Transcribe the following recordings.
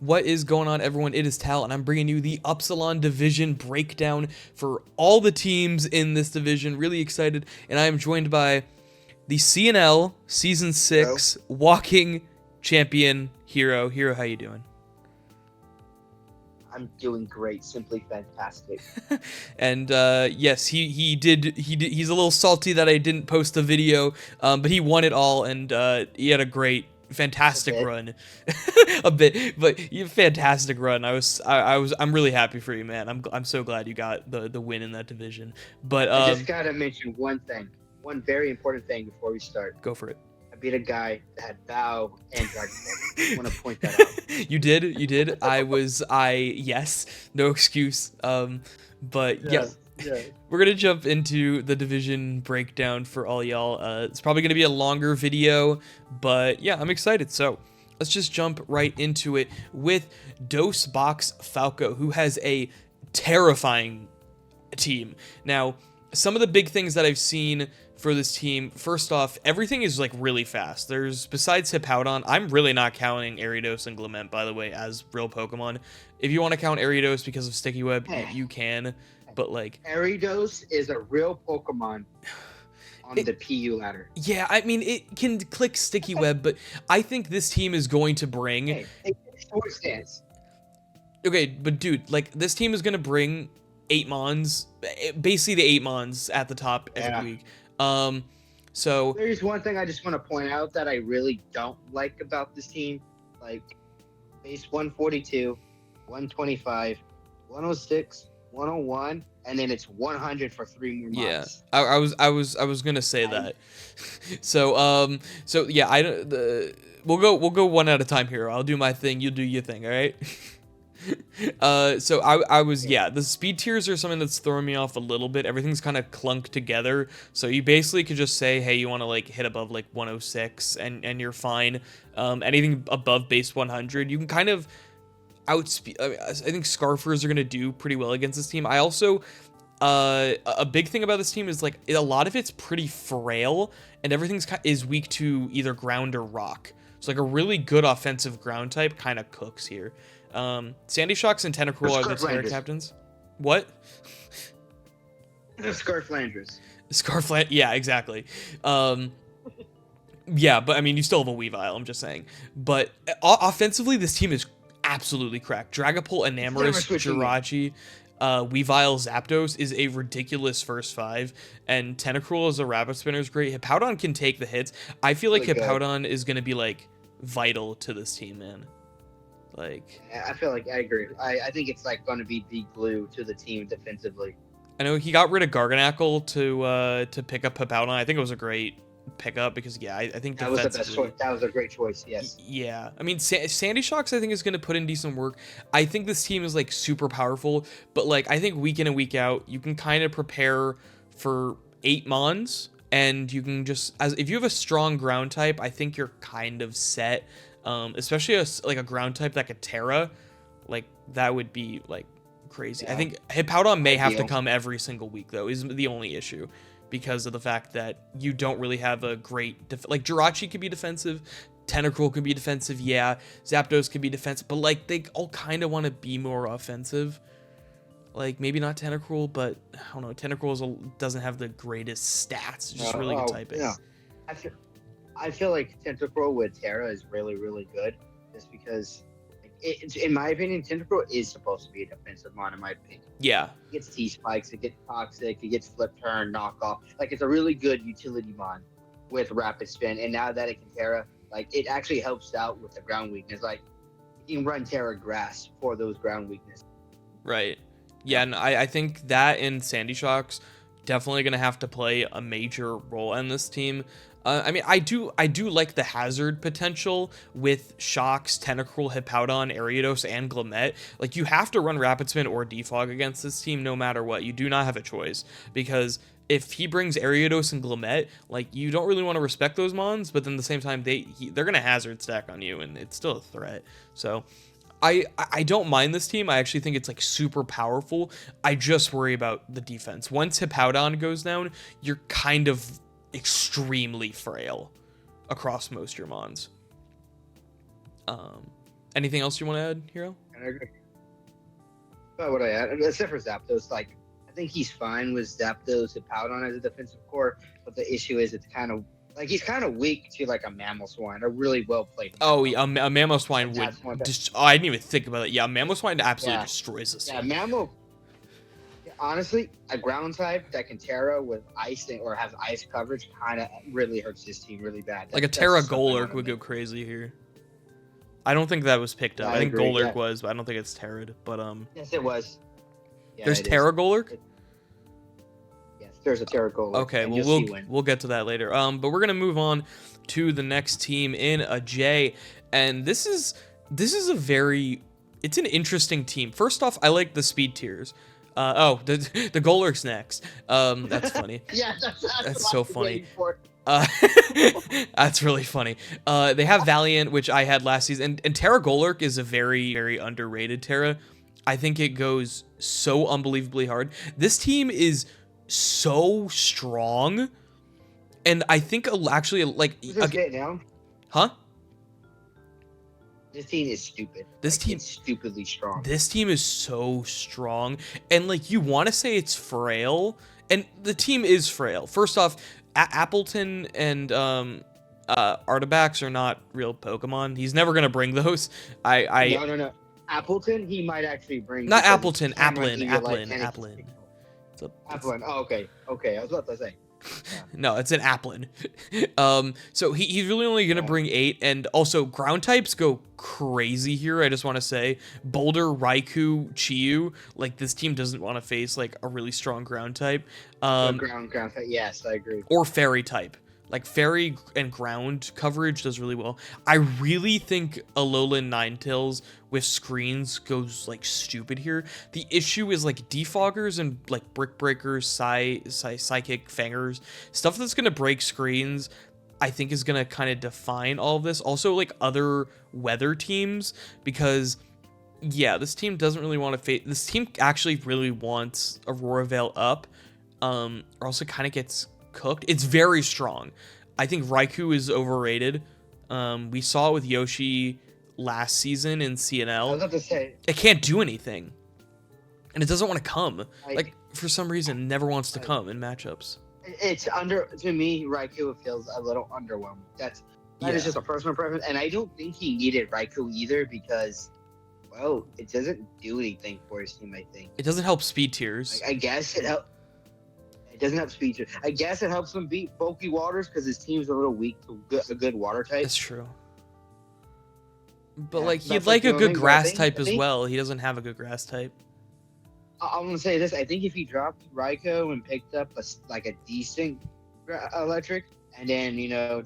What is going on, everyone? It is Tal, and I'm bringing you the Upsilon division breakdown for all the teams in this division. Really excited, and I am joined by the CNL Season 6 walking champion, Heero. Heero, how you doing? I'm doing great, simply fantastic. And yes, he's a little salty that I didn't post the video, but he won it all, and he had a fantastic run. A bit, but fantastic run. I'm really happy for you, man. I'm so glad you got the win in that division. But I just gotta mention one very important thing before we start. Go for it. I beat a guy that had Bow and Dragon Ball. I want to point that out. You did. Yes, no excuse. But yeah. We're gonna jump into the division breakdown for all y'all. It's probably gonna be a longer video, but yeah, I'm excited. So let's just jump right into it with Dos Box Falco, who has a terrifying team. Now, some of the big things that I've seen for this team, first off, everything is like really fast. There's, besides Hippowdon, I'm really not counting Ariados and Glement, by the way, as real Pokemon. If you want to count Ariados because of Sticky Web, you can. But like, Ariados is a real Pokemon on the PU ladder. Yeah, I mean, it can click Sticky Web, but I think this team is going to bring. Hey, short stance. Okay, but dude, like, this team is gonna bring 8 Mons, basically the 8 Mons at the top every week. So there's one thing I just want to point out that I really don't like about this team, like base 142, 125, 106. 101, and then it's 100 for 3 more months. Yeah, I was gonna say that. So yeah, we'll go one at a time here. I'll do my thing, you do your thing, all right? So the speed tiers are something that's throwing me off a little bit. Everything's kind of clunked together. So you basically could just say, hey, you want to like hit above like 106, and you're fine. Anything above base 100, you can kind of outspeed. I think Scarfers are going to do pretty well against this team. I also, a big thing about this team is like a lot of it's pretty frail, and everything's is weak to either ground or rock. So like a really good offensive ground type kind of cooks here. Sandy Shocks and Tentacruel are the Terra captains. What? Scarflanders. Yeah, exactly. Yeah, but I mean, you still have a Weavile, I'm just saying. But offensively, this team is absolutely cracked. Dragapult, Enamorus, Jirachi, Weavile, Zapdos is a ridiculous first 5, and Tentacruel as a Rabbit Spinner is great. Hippowdon can take the hits. I feel like Hippowdon is going to be like vital to this team, man. Like, I feel like I agree. I think it's like going to be the glue to the team defensively. I know he got rid of Garganacl to pick up Hippowdon. I think it was a great pickup because I think that was the best choice. That was a great choice. Yes. Yeah, I mean, Sandy Shocks I think is going to put in decent work. I think this team is like super powerful, but like I think week in and week out you can kind of prepare for 8 Mons, and you can just, as if you have a strong ground type, I think you're kind of set. Especially like a ground type that could Terra, like that would be like crazy. Yeah. I think Hippowdon may have to come every single week though, is the only issue. Because of the fact that you don't really have a great like Jirachi could be defensive, Tentacruel could be defensive, yeah, Zapdos could be defensive, but like they all kind of want to be more offensive. Like maybe not Tentacruel, but I don't know. Tentacruel doesn't have the greatest stats. It's just really good typing. Yeah. I feel like Tentacruel with Terra is really, really good, just because. In my opinion, Tentacruel is supposed to be a defensive mon, in my opinion. Yeah. It gets T-Spikes, it gets Toxic, it gets Flip Turn, Knockoff. Like, it's a really good utility mon with Rapid Spin. And now that it can Terra, like, it actually helps out with the ground weakness. Like, you can run Terra Grass for those ground weaknesses. Right. Yeah, and I think that and Sandy Shocks definitely going to have to play a major role in this team. I mean, I do like the hazard potential with Shocks, Tentacruel, Hippowdon, Ariados, and Glammet. Like, you have to run Rapid Spin or Defog against this team no matter what. You do not have a choice, because if he brings Ariados and Glammet, like, you don't really want to respect those Mons, but then at the same time, they're going to hazard stack on you, and it's still a threat. So I don't mind this team. I actually think it's like super powerful. I just worry about the defense. Once Hippowdon goes down, you're kind of extremely frail across most your Mons. Anything else you want to add, Hero? And I agree. But what I add, except for Zapdos, like I think he's fine with Zapdos and Powdon as a defensive core, but the issue is it's kind of like he's kind of weak to like a Mammal Swine, a really well played. Oh, yeah, a Mamoswine would That's one that, just. Oh, I didn't even think about it. Yeah, Mamoswine absolutely yeah, destroys this yeah, team. Mammal. Honestly, a ground type that can Terra with ice or has ice coverage kind of really hurts this team really bad. Like a Terra Golurk would go crazy here. I don't think that was picked up. Yeah, I think agree, Golurk yeah. was, but I don't think it's Terra'd. But Yes, it was. Yeah, there's it Terra is. Golurk. Yes, there's a Terra Golurk. Okay, and well you'll see we'll get to that later. But we're gonna move on to the next team in a J, and this is a very, it's an interesting team. First off, I like the speed tiers. The Golurk's next. That's funny. Yeah, That's so funny. For. That's really funny. They have Valiant, which I had last season, and Terra Golurk is a very, very underrated Terra. I think it goes so unbelievably hard. This team is so strong, and I think actually like Now? Huh? This team is stupid. This team is stupidly strong. This team is so strong, and like you want to say it's frail, and the team is frail. First off, Appleton and Artibax are not real Pokemon. He's never gonna bring those. No. Appleton, he might actually bring. Not Appleton. Applin. Applin. Oh, okay. I was about to say. Yeah. No, it's an Applin. So he's really only gonna bring 8, and also ground types go crazy here. I just want to say Boulder, Raikou, Chiyu. Like this team doesn't want to face like a really strong ground type. Ground type. Yes, I agree. Or fairy type. Like fairy and ground coverage does really well. I really think Alolan Ninetales with screens goes like stupid here. The issue is like defoggers and like brick breakers, psychic fangers, stuff that's gonna break screens. I think is gonna kind of define all of this. Also like other weather teams, because yeah, this team doesn't really want to face. This team actually really wants Aurora Veil up, or else it kind of gets cooked. It's very strong. I think Raikou is overrated. We saw it with Yoshi last season in CNL. I was about to say it can't do anything, and it doesn't want to come. Like for some reason, it never wants to come in matchups. It's to me. Raikou feels a little underwhelming. That is just a personal preference, and I don't think he needed Raikou either because, well, it doesn't do anything for his team. I think it doesn't help speed tiers. I guess it helps. It doesn't have speed. I guess it helps him beat bulky waters because his team's a little weak to a good water type. That's true. But Yeah, like he'd like a good grass type as well. He doesn't have a good grass type. I'm gonna say this. I think if he dropped Raikou and picked up a decent electric, and then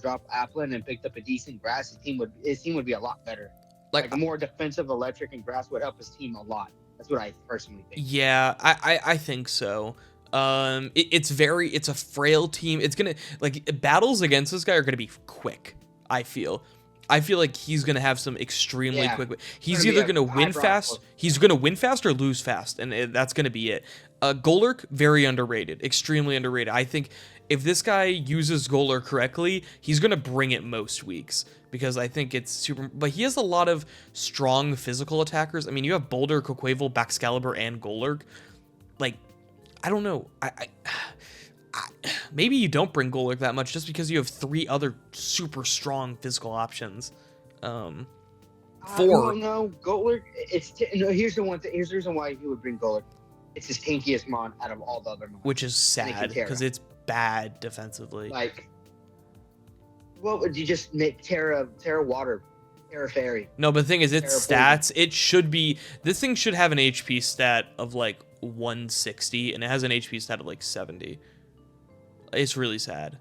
drop Applin and picked up a decent grass, his team would be a lot better. Like more defensive electric and grass would help his team a lot. That's what I personally think. Yeah, I think so. It's a frail team. It's gonna like battles against this guy are gonna be quick. I feel like he's gonna have some extremely quick. He's either gonna win fast. He's gonna win fast or lose fast, and that's gonna be it. Golurk, very underrated, extremely underrated. I think if this guy uses Golurk correctly, he's gonna bring it most weeks because I think it's super. But he has a lot of strong physical attackers. I mean, you have Boulder, Coquavel, Baxcalibur, and Golurk. Like, I don't know. I maybe you don't bring Golurk that much just because you have 3 other super strong physical options. 4. No, Golurk. Here's the one thing. Here's the reason why he would bring Golurk. It's his tankiest mon out of all the other mons. Which is sad because it's bad defensively. Like, what would you just make Terra Water, Terra Fairy? No, but the thing is, its stats. It should be. This thing should have an HP stat of like 160, and it has an HP stat of like 70. It's really sad.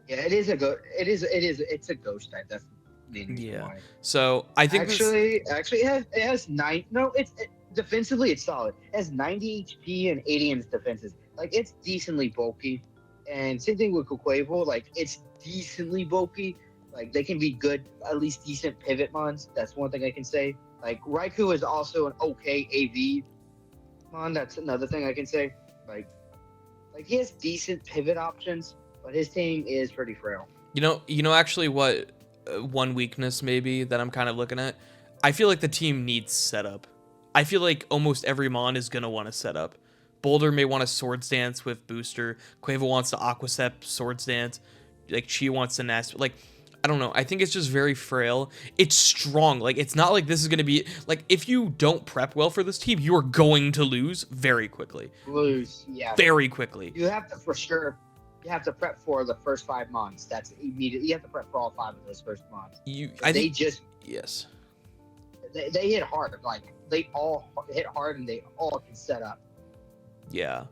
Yeah, it is a go. It's a ghost type. That's the main reason why. So I think actually it has 9. No, defensively it's solid. It has 90 HP and 80 in its defenses. Like it's decently bulky. And same thing with Coquavel. Like it's decently bulky. Like they can be good, at least decent pivot mons. That's one thing I can say. Like Raikou is also an okay AV mon. That's another thing I can say. Like he has decent pivot options, but his team is pretty frail. You know actually what one weakness maybe that I'm kind of looking at. I feel like the team needs setup. I feel like almost every Mon is gonna want to set up. Boulder may want to Swords Dance with Booster. Quavo wants to Aquastep Swords Dance. Like Chi wants to Nest. Like, I don't know. I think it's just very frail. It's strong. Like, it's not like this is gonna be like if you don't prep well for this team, you are going to lose very quickly. Yeah. Very quickly. You have to for sure. You have to prep for the first 5 months. That's immediate. You have to prep for all 5 of those first months. Yes. They hit hard. Like they all hit hard and they all can set up. Yeah.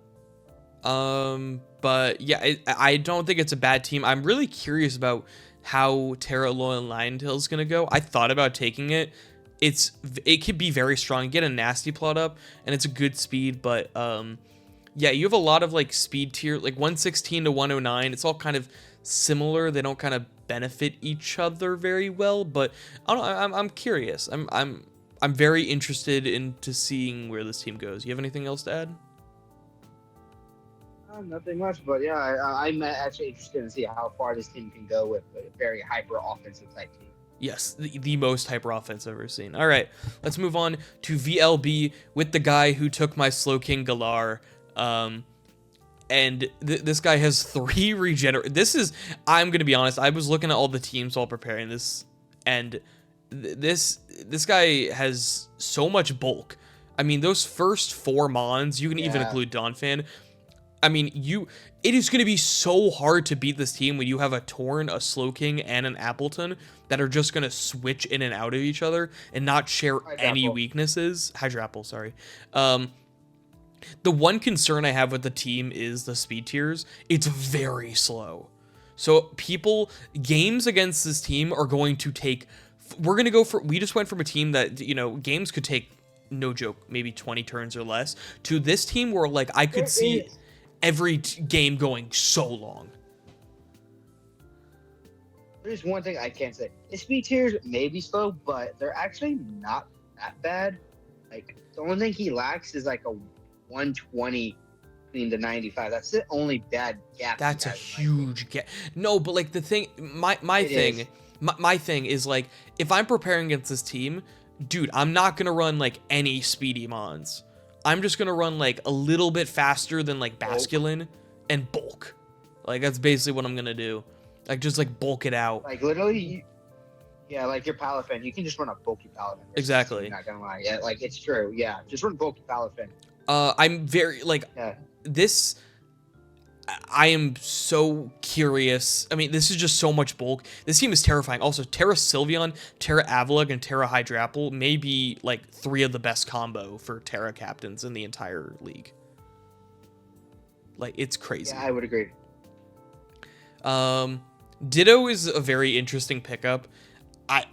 But yeah, I don't think it's a bad team. I'm really curious about how Terra Aloy and Liontail's gonna go. I thought about taking it. It could be very strong. Get a nasty plot up, and it's a good speed. But yeah, you have a lot of like speed tier, like 116 to 109. It's all kind of similar. They don't kind of benefit each other very well. But I don't know. I'm curious. I'm very interested into seeing where this team goes. You have anything else to add? Nothing much, but yeah, I'm actually interested to see how far this team can go with a very hyper offensive type team. Yes, the most hyper offense I've ever seen. All right, let's move on to VLB with the guy who took my Slowking Galar. And this guy has 3 regenerate. I'm gonna be honest. I was looking at all the teams while preparing this, and this guy has so much bulk. I mean, those first 4 Mons, you can even include Donphan. I mean, it is going to be so hard to beat this team when you have a Torn, a Slowking, and an Appleton that are just going to switch in and out of each other and not share any weaknesses. Hydrapple, sorry. The one concern I have with the team is the speed tiers. It's very slow. So games against this team are going to take, we just went from a team that, games could take, no joke, maybe 20 turns or less, to this team where, like, I could see every game going so long. There's one thing I can't say. The speed tiers may be slow, but they're actually not that bad. Like, the only thing he lacks is like a 120 between the 95. That's the only bad gap. That's a huge gap. No, but like the thing, my thing is like, if I'm preparing against this team, dude, I'm not gonna run like any speedy Mons. I'm just going to run, like, a little bit faster than, like, Basculin and bulk. Like, that's basically what I'm going to do. Like, just, like, bulk it out. Like, literally, like your Palafin, you can just run a bulky Palafin. Exactly. I'm not going to lie. Yeah, like, it's true. Yeah, just run bulky Palafin. I'm very, like, I am so curious. I mean, this is just so much bulk. This team is terrifying. Also, Terra Sylveon, Terra Avalugg, and Terra Hydrapple may be, like, 3 of the best combo for Terra captains in the entire league. Like, it's crazy. Yeah, I would agree. Ditto is a very interesting pickup. I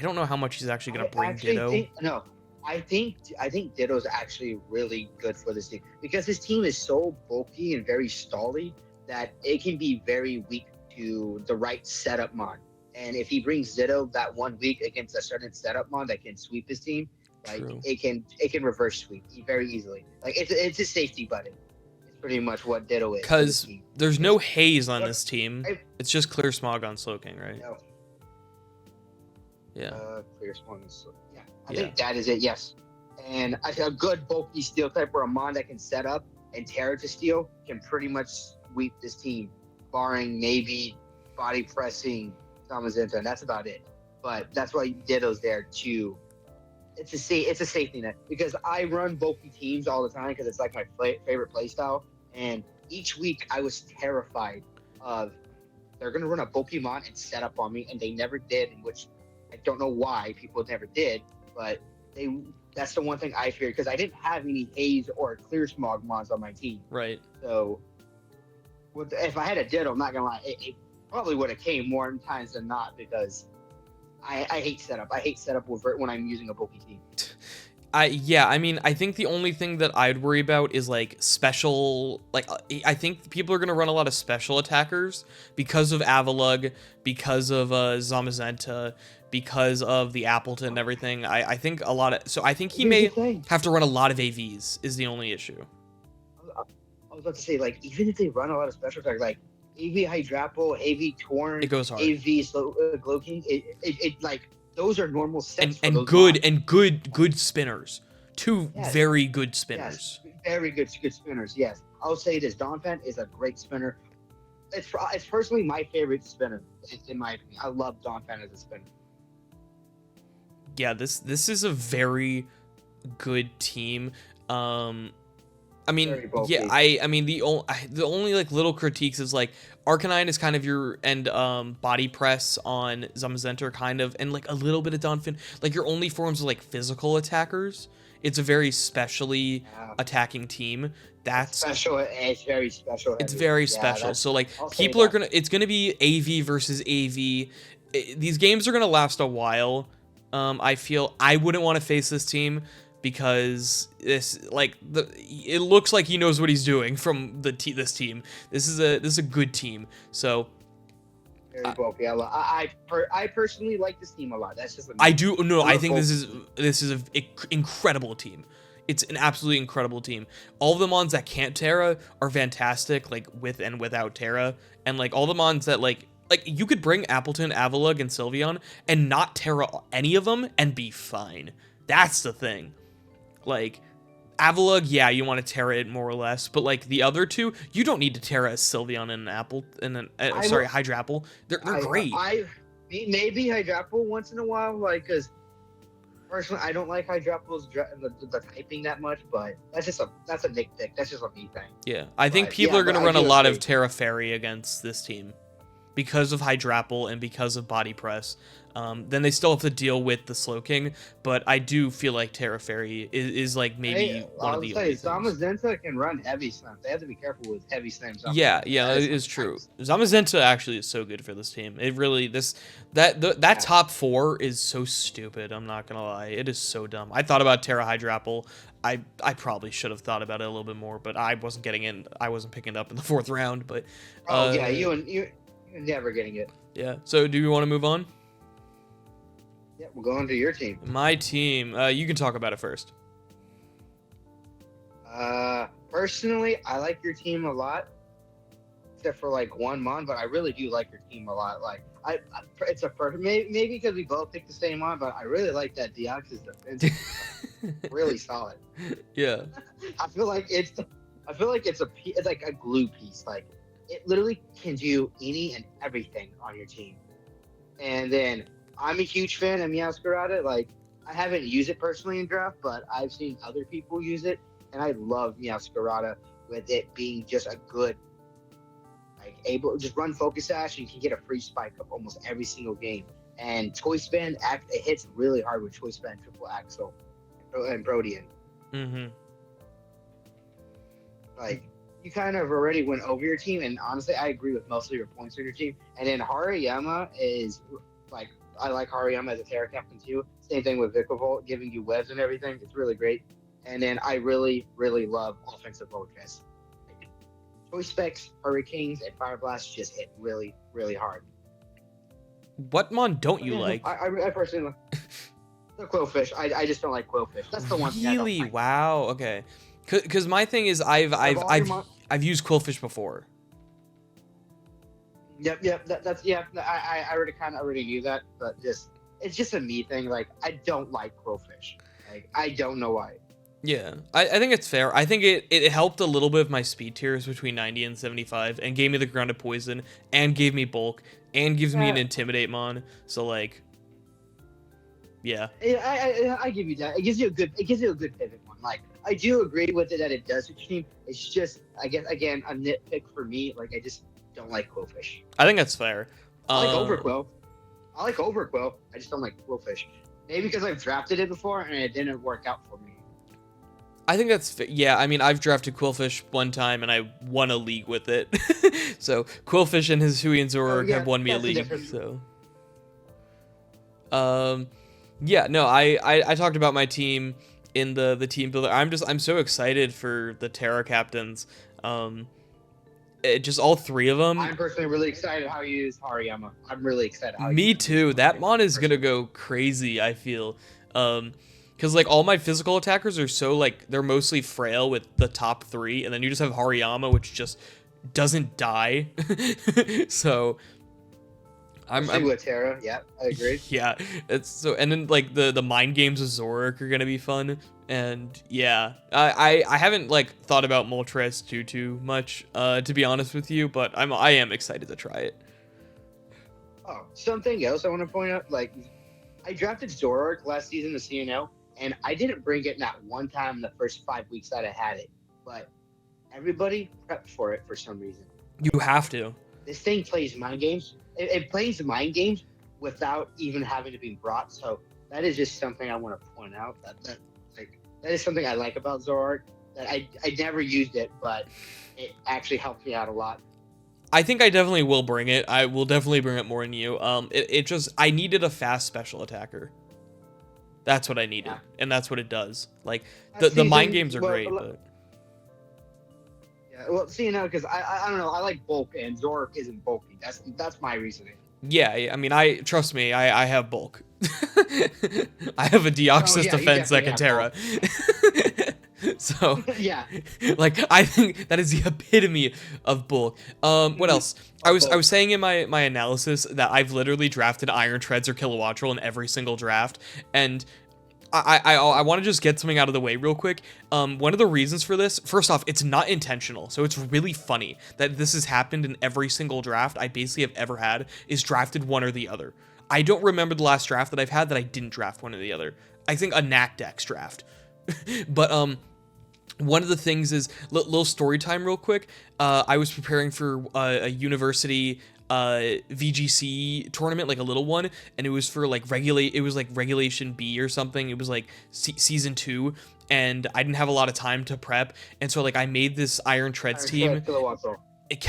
don't know how much he's actually going to bring Ditto. I think Ditto's actually really good for this team because his team is so bulky and very stally that it can be very weak to the right setup Mon. And if he brings Ditto that 1 week against a certain setup Mon that can sweep his team, like it can reverse sweep very easily. Like it's a safety button. It's pretty much what Ditto is. Because there's no haze on this team. It's just Clear Smog on Slowking, right? No. Yeah. Clear Smog on Slowking. I think that is it, yes. And I think a good bulky steel type or a Mon that can set up and Terra to steal can pretty much sweep this team, barring maybe body pressing Zamazenta, and that's about it. But that's why Ditto's there too. It's a safety net because I run bulky teams all the time because it's like my favorite play style. And each week I was terrified of they're gonna run a bulky Mon and set up on me, and they never did. In which I don't know why people never did. But that's the one thing I feared because I didn't have any haze or clear smog Mons on my team. Right. So if I had a Ditto, I'm not going to lie, it probably would have came more times than not because I hate setup. I hate setup when I'm using a bulky team. I mean, I think the only thing that I'd worry about is, like, special... Like, I think people are going to run a lot of special attackers because of Avalugg, because of Zamazenta, because of the Appleton and everything. I think a lot of... So I think he may have to run a lot of AVs is the only issue. I was about to say, like, even if they run a lot of special attackers, like, AV Hydrapple, AV Torn, it goes hard. AV Glowking, it like... those are normal sets for and those mons. good spinners. Two Yes, very good yes, spinners. very good spinners. Yes, I'll say this: Donphan is a great spinner. It's personally my favorite spinner in my opinion. I love Donphan as a spinner. Yeah, this is a very good team. I mean, Very yeah, bulky. I mean the only like little critiques is like Arcanine is kind of your and body press on Zamazenta kind of, and like a little bit of Donphin. Like your only forms are like physical attackers. It's a very specially Yeah. attacking team. That's Special. It's very special it's heavy. very Yeah, special. So like I'll say people are that. gonna it's gonna be AV versus AV. These games are gonna last a while. I feel I wouldn't want to face this team because it looks like he knows what he's doing from this team. This is a good team. So Very uh, bulky. I personally like this team a lot. That's just I me. do no. I I love think both. this is an incredible team. It's an absolutely incredible team. All of the mons that can't Terra are fantastic, like with and without Terra, and like all the mons that like you could bring Appleton, Avalugg, and Sylveon and not Terra any of them and be fine. That's the thing. Like Avalugg, yeah, you want to Terra it more or less, but like the other two, you don't need to Terra a Sylveon and an Apple and an I sorry will. Hydra Apple. They're great. Maybe Hydrapple once in a while, like because personally I don't like Hydrapple's the typing that much, but that's a nitpick. That's just a me thing. Yeah, I think But people yeah, are but gonna I run a do lot of agree. Terra Fairy against this team because of Hydrapple and because of body press. Then they still have to deal with the Slowking, but I do feel like Terra Fairy is like maybe Hey, one of I'll the say only things. Zamazenta can run heavy slams. They have to be careful with heavy slams Yeah, Zamazenta. yeah, That that is is something true. Zamazenta actually is so good for this team. It really that yeah. top four is so stupid. I'm not gonna lie, it is so dumb. I thought about Terra Hydrapple. I probably should have thought about it a little bit more, but I wasn't getting in. I wasn't picking it up in the fourth round. But Oh yeah, uh, you're never getting it. yeah. So do you want to move on? Yeah, we'll go into your team. My team. You can talk about it first. Personally, I like your team a lot, except for like one mon, but I really do like your team a lot. Like it's a perfect maybe because we both picked the same mon, but I really like that Deoxys defense. Really solid. Yeah. I feel like it's like a glue piece. Like it literally can do any and everything on your team. And then I'm a huge fan of Meowscarada. Like I haven't used it personally in draft, but I've seen other people use it, and I love Meowscarada with it being just a good, like able to just run Focus Sash and you can get a free spike up almost every single game. And Choice Band it hits really hard with Choice Band Triple Axle and Protean. Mm-hmm. Like you kind of already went over your team, and honestly, I agree with most of your points on your team. And then Hariyama is like I like Hariyama as a Terra captain too. Same thing with Vikavolt, giving you webs and everything. It's really great. And then I really, really love offensive Moltres. Like, Choice Specs, Hurricanes, and Fire Blast just hit really, really hard. What mon don't But you yeah, no, like? I personally like the Quillfish. I just don't like Quillfish. That's the one thing I don't Really? like. Wow. Okay. Cause my thing is Of all your mon- I've used Quillfish before. Yep. That's yeah. I already knew that, but it's just a me thing. Like I don't like Quillfish. Like I don't know why. Yeah, I think it's fair. I think it helped a little bit of my speed tiers between 90 and 75 and gave me the grounded poison and gave me bulk and gives me an Yeah, intimidate mon. So like, yeah. I give you that. It gives you a good pivot one. Like I do agree with it that it does your team. It's just I guess again a nitpick for me. Like I just don't like Quillfish. I think that's fair. I like Uh, Overquill. I like Overquill. I just don't like Quillfish. Maybe because I've drafted it before and it didn't work out for me. I think that's yeah. I mean, I've drafted Quillfish one time and I won a league with it. So Quillfish and his Hui and Oh Zoroark have yeah, won me a that's the league. difference. So yeah, no, I talked about my team in the team builder. I'm so excited for the Terra captains. Just all three of them. I'm personally really excited how you use Hariyama. I'm really excited how Me you use too. That mon is gonna personally. go crazy, I feel. Because like all my physical attackers are so like they're mostly frail with the top three, and then you just have Hariyama, which just doesn't die. So I'm sticking with Terra. Yeah, I agree. Yeah, it's so, and then like the mind games of Zorak are gonna be fun, and yeah, I haven't like thought about Moltres too much, to be honest with you, but I am excited to try it. Oh, something else I want to point out, like I drafted Zorak last season to CNL, and I didn't bring it not one time in the first 5 weeks that I had it, but everybody prepped for it for some reason. You have to. This thing plays mind games. It plays mind games without even having to be brought. So that is just something I want to point out. That is something I like about Zorak. That I never used it, but it actually helped me out a lot. I think I definitely will bring it. I will definitely bring it more than you. It just, I needed a fast special attacker. That's what I needed, Yeah. And that's what it does. Like the mind games are great, but yeah, well, see now because I don't know, I like bulk and Zorak isn't bulky. That's my reasoning. yeah, I mean, I trust me, I have bulk. I have a Deoxys defense that can Terra. So yeah, like I think that is the epitome of bulk. What else? I was saying in my analysis that I've literally drafted Iron Treads or Kilowattrel in every single draft, and I want to just get something out of the way real quick. One of the reasons for this, first off, it's not intentional, so it's really funny that this has happened in every single draft I basically have ever had, is drafted one or the other. I don't remember the last draft that I've had that I didn't draft one or the other. I think a Nat Dex draft. But one of the things is, little story time real quick. I was preparing for a university VGC tournament, like a little one, and it was for like regulation B or something. It was like season 2, and I didn't have a lot of time to prep, and so like I made this Iron Treads team.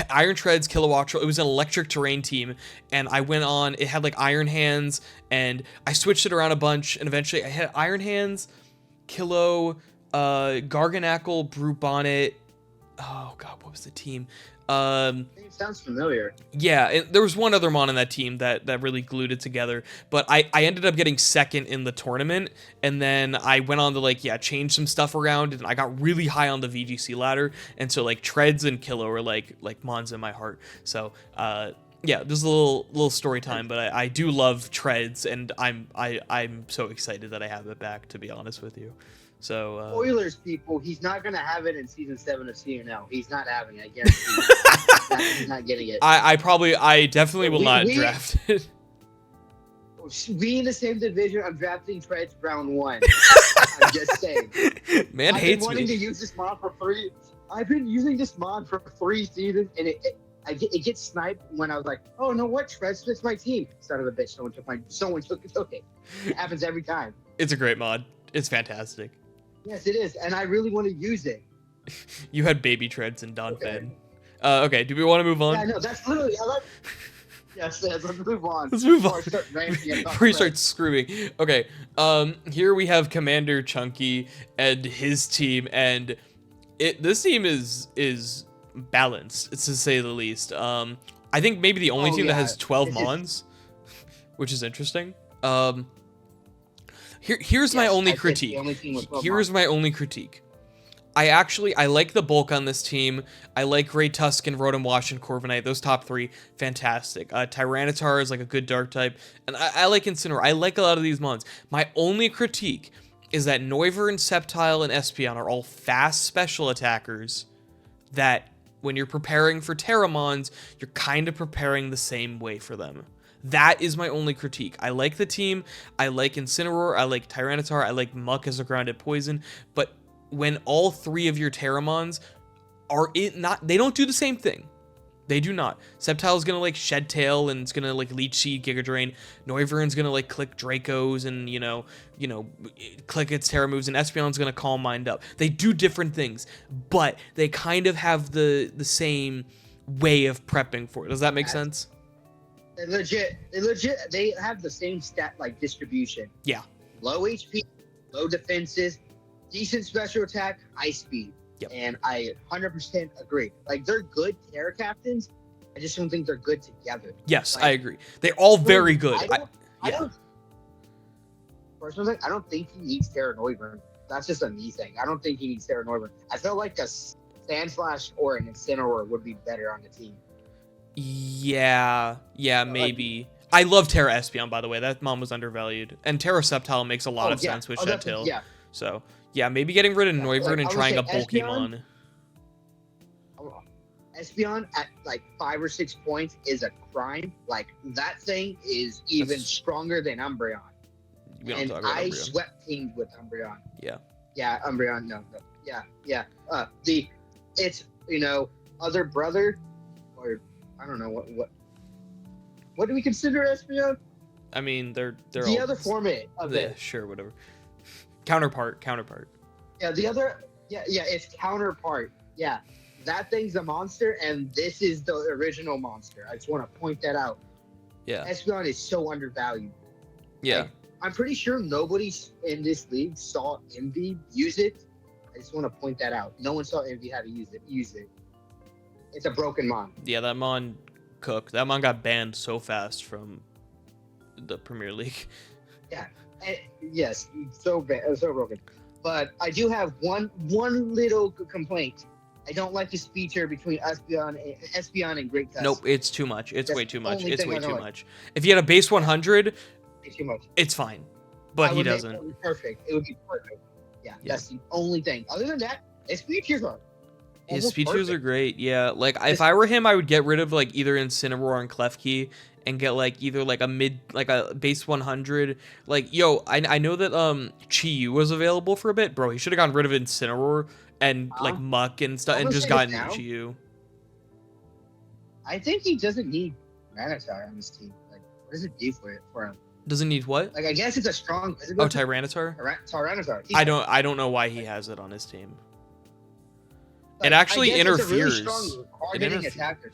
Iron Treads, Kilowattrel. It was an electric terrain team, and I went on. It had like Iron Hands, and I switched it around a bunch, and eventually I had Iron Hands, Kilo, Garganackle, Brute Bonnet. Oh god, what was the team? It sounds familiar. Yeah, and there was one other mon in that team that really glued it together, but I ended up getting second in the tournament, and then I went on to like change some stuff around, and I got really high on the VGC ladder, and so like Treads and Kilo are like mons in my heart. So yeah, this is a little story time, but I do love Treads, and I'm so excited that I have it back, to be honest with you. So spoilers, people. He's not gonna have it in season 7 of CNL. He's not having it. I guarantee. He's not getting it. I definitely will not draft it. We in the same division. I'm drafting Treads round 1. I'm just saying. Man hates me. I've been wanting to use this mod for 3. I've been using this mod for 3 seasons, and it gets sniped when I was like, oh no, what Treads fits my team. Son of a bitch! Someone took it. It happens every time. It's a great mod. It's fantastic. Yes, it is, and I really want to use it. You had baby Treads and Don Fed. Okay, do we want to move on? Yeah, no, that's literally. Yes, let's move on. Let's move on. Before you start screaming. Okay, here we have Commander Chunky and his team, and this team is balanced, to say the least. I think maybe the only team that has 12 mons, which is interesting. Here's my only critique. Here's my only critique. I like the bulk on this team. I like Grey Tusken, Rotom Wash, and Corviknight. Those top 3, fantastic. Tyranitar is like a good dark type. And I like Incineroar. I like a lot of these mons. My only critique is that Noivern, Sceptile, and Espeon are all fast special attackers that when you're preparing for Terramons, you're kind of preparing the same way for them. That is my only critique. I like the team. I like Incineroar. I like Tyranitar. I like Muck as a grounded poison. But when all 3 of your Terramons are they don't do the same thing. They do not. Sceptile is gonna like Shed Tail, and it's gonna like Leech Seed, Giga Drain. Noivern's gonna like click Dracos and you know click its Terra moves, and Espeon's gonna Calm Mind up. They do different things, but they kind of have the same way of prepping for it. Does that make sense? They legit. They have the same stat like distribution. Yeah. Low HP, low defenses, decent special attack, high speed. Yep. And I 100% agree. Like they're good Terra captains. I just don't think they're good together. Yes, like, I agree. They're all very good. Personally, I don't think he needs Terra Noivern. That's just a me thing. I don't think he needs Terra Noivern. I feel like a Sandslash or an Incineroar would be better on the team. Yeah, maybe. I love Terra Espeon, by the way. That mon was undervalued. And Terra Sceptile makes a lot of sense with Shed Tail. Yeah. So, yeah, maybe getting rid of Noivern and trying a bulky mon. Espeon at like 5 or 6 points is a crime. Like, that thing is even stronger than Umbreon. And I swept teams with Umbreon. Yeah. Yeah, Umbreon, no. Yeah. It's, other brother, or I don't know what do we consider Espeon? I mean, they're the other format of it. Sure, whatever. Counterpart. Yeah, it's counterpart. Yeah, that thing's a monster, and this is the original monster. I just want to point that out. Yeah. Espeon is so undervalued. Yeah. Like, I'm pretty sure nobody in this league saw Envy use it. I just want to point that out. No one saw Envy how to use it. It's a broken mon. Yeah, that mon cooked. That mon got banned so fast from the Premier League. Yeah. Yes, so bad, so broken. But I do have one little complaint. I don't like the speed tier between Espeon and Great Tusk. Nope, it's too much. It's That's way too much. the only It's thing way I don't too like. much. If you had a base 100, It's too much. it's fine. But he doesn't. It would be perfect. It would be perfect. Yeah, that's the only thing. Other than that, his speed tiers are His speed tiers are perfect. great. Yeah, like if I were him, I would get rid of like either Incineroar and Klefki and get like either like a base 100. Like, yo, I know that Chi-Yu was available for a bit, bro. He should have gotten rid of Incineroar and like Muck and stuff and just gotten Chi-Yu. I think he doesn't need Rattata on his team. Like, what does it do for him? Doesn't need what? Like, I guess it's a strong. Oh, Tyranitar? Tyranitar. I don't know why he has it on his team. Like, It actually interferes. It's a really strong, hard-hitting attacker.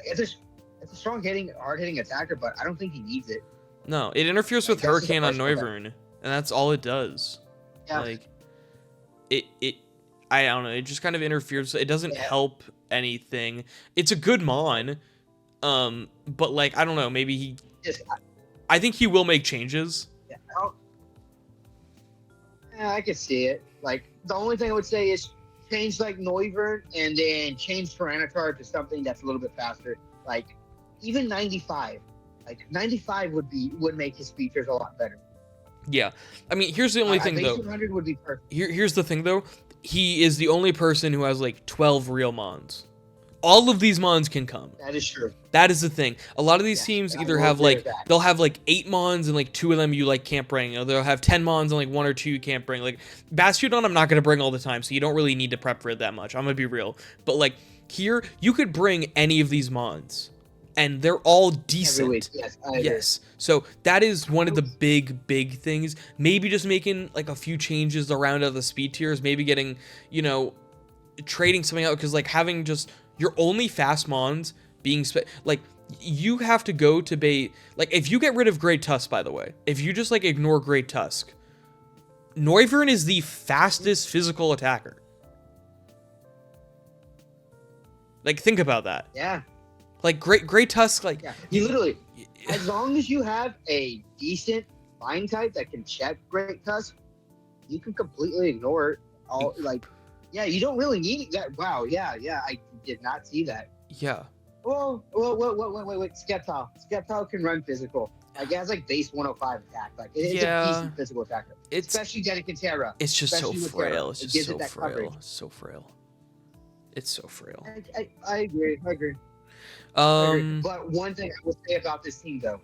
It's a strong hard-hitting attacker, but I don't think he needs it. No, it interferes with Hurricane on Noivern, and that's all it does. Yeah. Like, I don't know. It just kind of interferes. It doesn't help anything. It's a good mon, but like I don't know. Maybe I think he will make changes. Yeah, I could see it. Like, the only thing I would say is change like Noivern and then change Tyranitar to something that's a little bit faster. Like, even 95. Like, 95 would make his features a lot better. Yeah. I mean, here's the only thing though. 100 would be perfect. Here's the thing though. He is the only person who has like 12 real mons. All of these mons can come. That is true. That is the thing. A lot of these teams either have like they'll have like 8 mons and like 2 of them you like can't bring. Or they'll have 10 mons and like 1 or 2 you can't bring. Like Bastiodon I'm not gonna bring all the time, so you don't really need to prep for it that much. I'm gonna be real. But like here, you could bring any of these mons. And they're all decent. Every week. Yes, I agree. Yes. So that is one of the big things. Maybe just making like a few changes around the speed tiers. Maybe getting, trading something out. Because like having just your only fast mons being like you have to go to bait. Like if you get rid of Great Tusk, by the way, if you just like ignore Great Tusk, Noivern is the fastest physical attacker. Like think about that. Yeah. Like Great Tusk, like you literally, as long as you have a decent flying type that can check Great Tusk, you can completely ignore it. You don't really need that. Wow, I did not see that. Yeah. Wait. Skeptile can run physical. Like it has like base 105 attack. Like it's a decent physical attacker. Especially Dedican Terra. It's just so frail. It's just so frail. So frail. It's so frail. I agree. But one thing I will say about this team, though,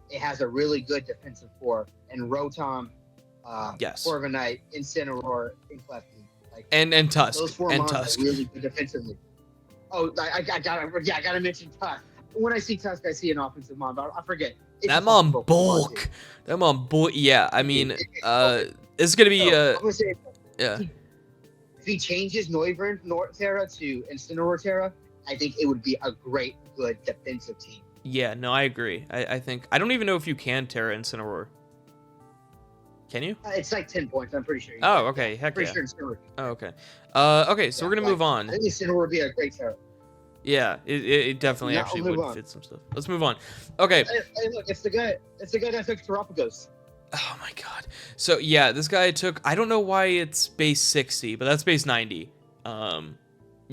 it has a really good defensive core, and Rotom, Corviknight, Incineroar, and Klefki. Like, and Tusk. Those 4 mons are really good defensively. Oh, I gotta mention Tusk. When I see Tusk, I see an offensive mon, but I forget. That mon bulk. That mon bulk. Yeah, I mean, it's gonna be. I'm gonna say, if he changes Noivern Terra to Incineroar Terra, I think it would be a good defensive team. Yeah, no, I agree. I think I don't even know if you can Terra Incineroar. Can you? It's like 10 points. I'm pretty sure. Oh, okay. Heck pretty yeah. sure Incineroar. Oh, okay. Okay, so we're gonna move on. I think Incineroar would be a great Terra. Yeah, it definitely actually would fit some stuff. Let's move on. Okay. Hey, look, it's the guy that took Terrapagos. Oh my god. So yeah, this guy took. I don't know why it's base 60, but that's base 90.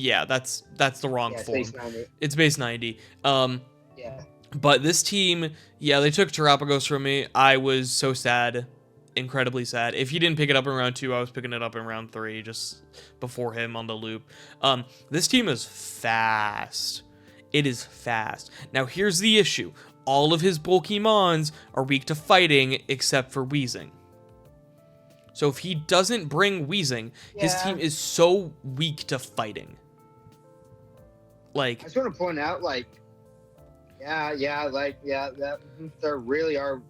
Yeah, that's the wrong form. Base 90. It's base 90. Yeah. But this team, yeah, they took Terapagos from me. I was so sad, incredibly sad. If he didn't pick it up in round 2, I was picking it up in round 3, just before him on the loop. This team is fast. It is fast. Now, here's the issue. All of his bulky mons are weak to fighting, except for Wheezing. So if he doesn't bring Wheezing, his team is so weak to fighting. Like, I just want to point out, like, there really are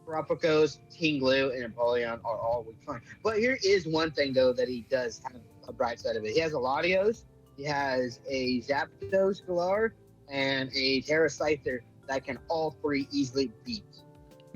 Terapagos, Tinglu, and Empoleon are all weak fine. But here is one thing, though, that he does have a bright side of it. He has a Latios, he has a Zapdos Galar, and a Terra Scyther that can all 3 easily beat.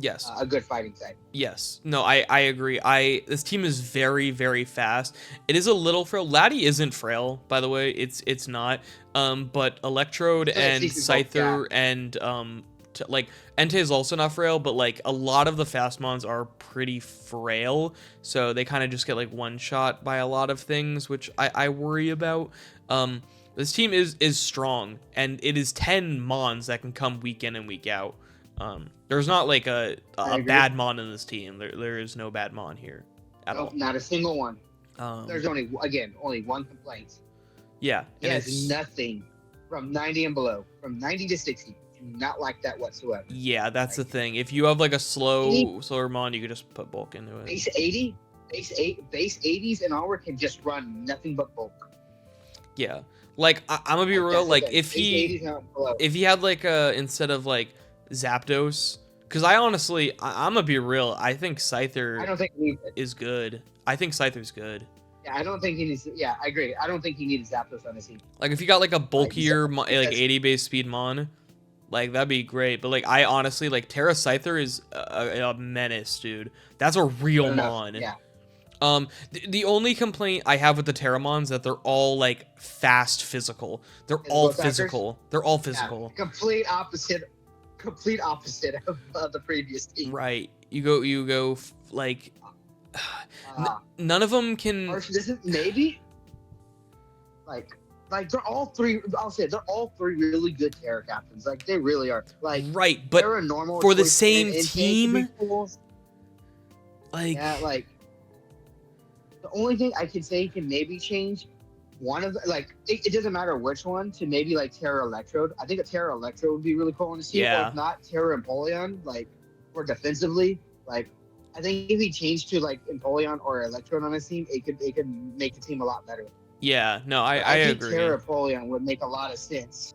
yes. A good fighting side. Yes. No, I agree. This team is very, very fast. It is a little frail. Laddie isn't frail, by the way. It's not. But Electrode and Scyther and like Entei is also not frail, but like a lot of the fast mons are pretty frail. So they kind of just get like one shot by a lot of things, which I worry about. This team is strong, and it is 10 mons that can come week in and week out. There's not like a bad mon in this team. There is no bad mon here at all. Not a single one. There's only one complaint. Yeah. He has nothing from 90 and below. From 90 to 60. Do not like that whatsoever. Yeah, that's the thing. If you have like a slower mon, you could just put bulk into it. Base 80, base 80s and onward can just run nothing but bulk. Yeah. Like I'm gonna be real, like if he had like instead of like Zapdos, because I'm gonna be real, I think Scyther is good. I think Scyther's good. Yeah, I don't think he needs. Yeah, I agree. I don't think he needs Zapdos on his team. Like if you got like a bulkier, like 80 base speed mon, like that'd be great. But like I honestly like Terra Scyther is a menace, dude. That's a real mon. Yeah. The only complaint I have with the Terramons that they're all like fast physical. They're all physical. They're all physical. Yeah, complete opposite of the previous team. Right. You go like none of them can. This is maybe like they're all 3. I'll say they're all 3 really good Terra captains. Like they really are. Like right, but they're a normal for the same team. Like yeah, like. The only thing I can say can maybe change one of the, like it doesn't matter which one to maybe like Terra Electrode. I think a Terra Electrode would be really cool on the team. Yeah. Or if not Terra Empoleon, like for defensively, like I think if he changed to like Empoleon or Electrode on his team, it could make the team a lot better. Yeah, no, I think agree. Terra Empoleon would make a lot of sense.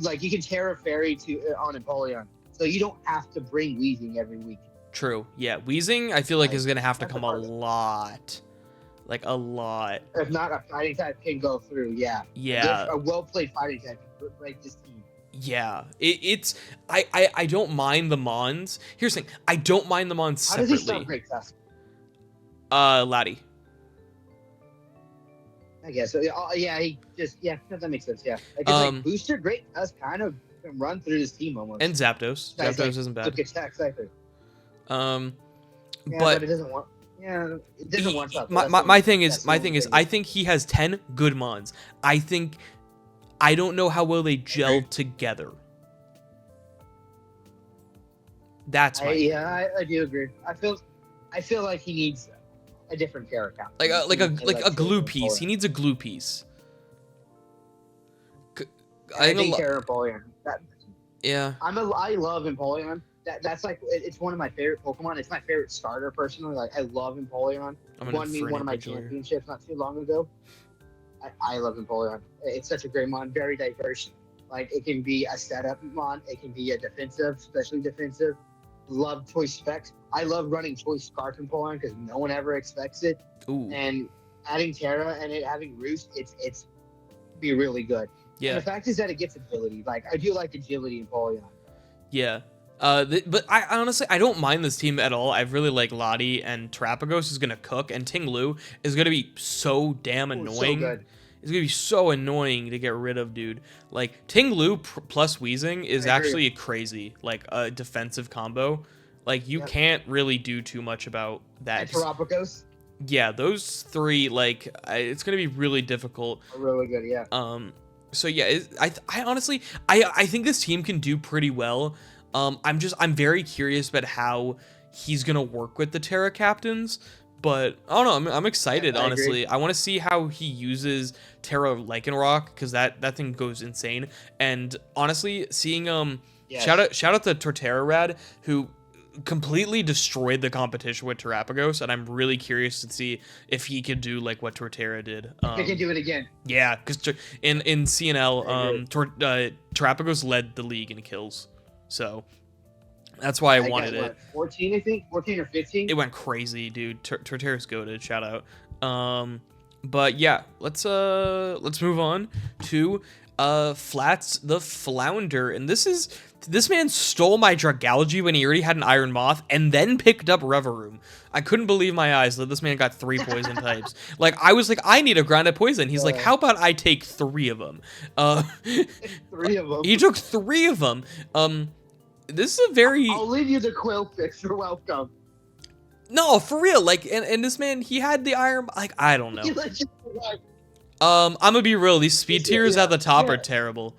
Like you can Terra Fairy on Empoleon, so you don't have to bring Wheezing every week. True. Yeah, Wheezing I feel like is gonna have to come a lot. Like a lot. If not, a fighting type can go through. Yeah. Yeah. A well-played fighting type can break this team. Yeah. It's I don't mind the mons. Here's the thing. I don't mind the mons separately. How does he start break fast? Laddie. I guess. So, yeah, that makes sense. Yeah. Like Booster Great does kind of run through this team almost. And Zapdos. Zapdos isn't bad. Look at Attack Cypher. But it doesn't want. Yeah, it doesn't want stuff. My thing is, I think he has 10 good mons. I don't know how well they gel together. That's my I do agree. I feel like he needs a different character. Like a glue piece. He needs a glue piece. I think Empoleon. Yeah. I love Empoleon. That's like it's one of my favorite Pokemon. It's my favorite starter personally. Like I love Empoleon. Won me one of my championships not too long ago. I love Empoleon. It's such a great mon, very diverse. Like it can be a setup mon, it can be a defensive, especially defensive. Love choice specs. I love running choice Scarf Empoleon because no one ever expects it. Ooh. And adding Terra and it having Roost, it's be really good. Yeah. And the fact is that it gets agility. Like I do like agility in Empoleon. Yeah. But I honestly don't mind this team at all. I really like Lottie, and Terapagos is gonna cook, and Tinglu is gonna be so damn annoying. So good. It's gonna be so annoying to get rid of, dude. Like Tinglu plus Wheezing is actually crazy, like a defensive combo. Like you can't really do too much about that. And Terapagos. Yeah, those 3, like it's gonna be really difficult. Really good, yeah. So yeah, I honestly I think this team can do pretty well. I'm very curious about how he's gonna work with the Terra captains, but I don't know. I'm excited, Yes, I agree. honestly. I want to see how he uses Terra Lycanroc because that thing goes insane. And honestly, seeing Yes. shout out to Torterra Rad who completely destroyed the competition with Terrapagos, and I'm really curious to see if he could do like what Torterra did. If they can do it again. Yeah, because in CNL, I agree. Terrapagos led the league in kills, so that's why I I wanted got it. what, 14, I think, 14 or 15. It went crazy, dude. Torterra's goated. Shout out. But yeah, let's move on to Flats the Flounder, and this man stole my Dragalge when he already had an Iron Moth, and then picked up Reveroom. I couldn't believe my eyes that this man got 3 poison types. Like, I was like, I need a grounded poison. He's like, how about I take 3 of them? 3 of them. He took 3 of them. This is a very... I'll leave you the quill fix. You're welcome. No, for real. Like, and this man, he had the iron... Like, I don't know. I'm gonna be real. These speed tiers at the top are terrible.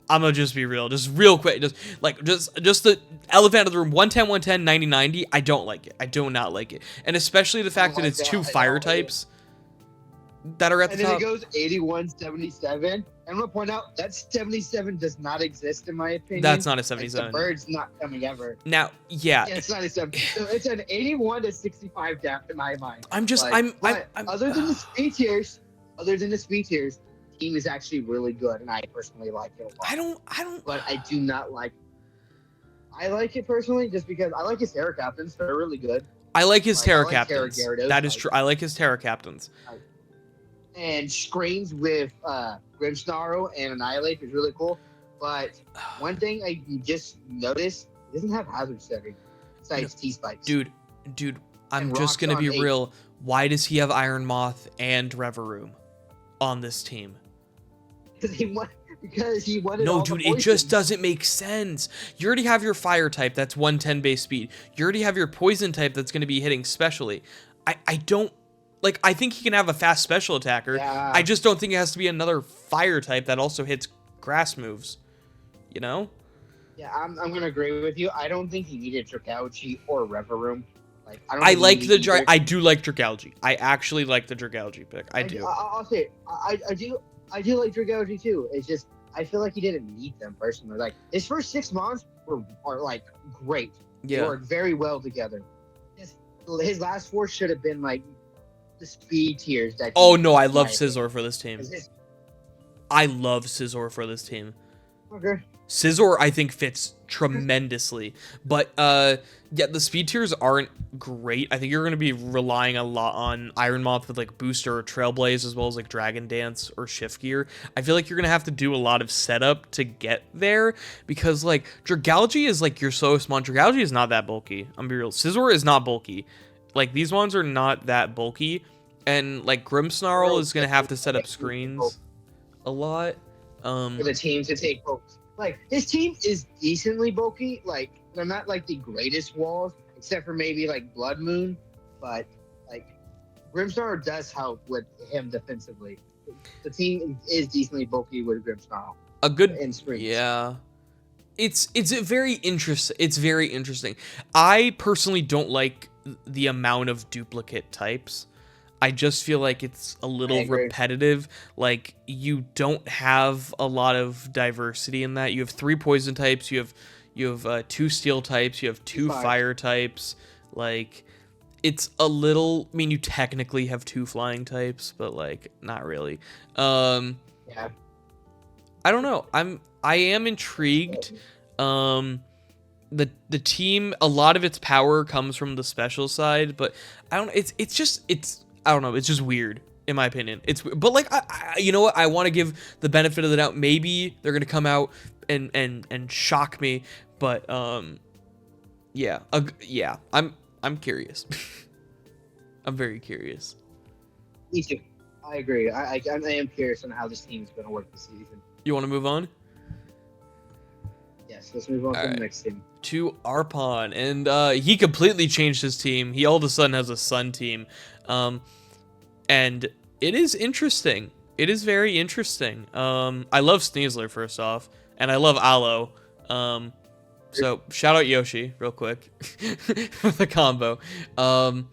I'm gonna just be real. Just real quick. Just the elephant out of the room. 110, 110, 90, 90. I don't like it. I do not like it. And especially the fact that it's 2 fire types that are at the top. And then it goes 81, 77. I'm gonna point out that 77 does not exist in my opinion. That's not a 77. Like, the bird's not coming ever. Now, yeah. Yeah, it's not a 7. So it's an 81 to 65 depth in my mind. I'm just, like, I'm other than the speed tiers, team is actually really good, and I personally like it a lot. I don't. But I do not like. I like it personally just because I like his Terra captains. They're really good. I like his Terra I like captains. Terra Gyarados, That is true. I like his Terra captains. And screens with Grimmsnarl and Annihilate is really cool. But one thing I just noticed, it doesn't have hazard setting besides T-Spikes. Dude, I'm And just gonna rocks be on 8. real. Why does he have Iron Moth and Reveroom on this team? Because he wanted No, all dude, the it just poisons. doesn't make sense. You already have your fire type that's 110 base speed. You already have your poison type that's gonna be hitting specially. I don't like. I think he can have a fast special attacker. Yeah. I just don't think it has to be another fire type that also hits grass moves. You know? Yeah, I'm gonna agree with you. I don't think he needed Dragalge or Reveroom. Like I like the I do like Dragalge. I actually like the Dragalge pick. I do. I'll say I do like Dragalge too. It's just I feel like he didn't need them personally. Like his first 6 months are like great. Yeah. They work very well together. His last 4 should have been like the speed tiers that. Oh no, I love Scizor for this team. His, I love Scizor for this team. okay. Scizor, I think, fits tremendously. But, yeah, the speed tiers aren't great. I think you're going to be relying a lot on Iron Moth with, like, Booster or Trailblaze, as well as, like, Dragon Dance or Shift Gear. I feel like you're going to have to do a lot of setup to get there, because, like, Dragalge is, like, your slowest mon. Dragalge is not that bulky. I'm be real. Scizor is not bulky. Like, these ones are not that bulky. And, like, Grimmsnarl is going to have to set up screens a lot. For the team to take both. Like, his team is decently bulky. Like, they're not, like, the greatest walls, except for maybe, like, Blood Moon. But, like, Grimmsnarl does help with him defensively. The team is decently bulky with Grimmsnarl. A good... And screens. Yeah. It's very interesting. It's very interesting. I personally don't like the amount of duplicate types. I just feel like it's a little repetitive. Like, you don't have a lot of diversity in that. You have 3 poison types. You have 2 steel types. You have 2 fire types. Like, it's a little. I mean, you technically have 2 flying types, but like, not really. Yeah. I don't know. I am intrigued. The team, a lot of its power comes from the special side, but I don't. I don't know. It's just weird, in my opinion. But like, you know what? I want to give the benefit of the doubt. Maybe they're gonna come out and shock me. But yeah, yeah. I'm curious. I'm very curious. Me too. I agree. I am curious on how this team is gonna work this season. You want to move on? Yes. Let's move on to the next team. To Arpon, and he completely changed his team. He all of a sudden has a Sun team, and it is interesting. It is very interesting. I love Sneasler first off, and I love Aloe. So shout out Yoshi real quick for the combo. I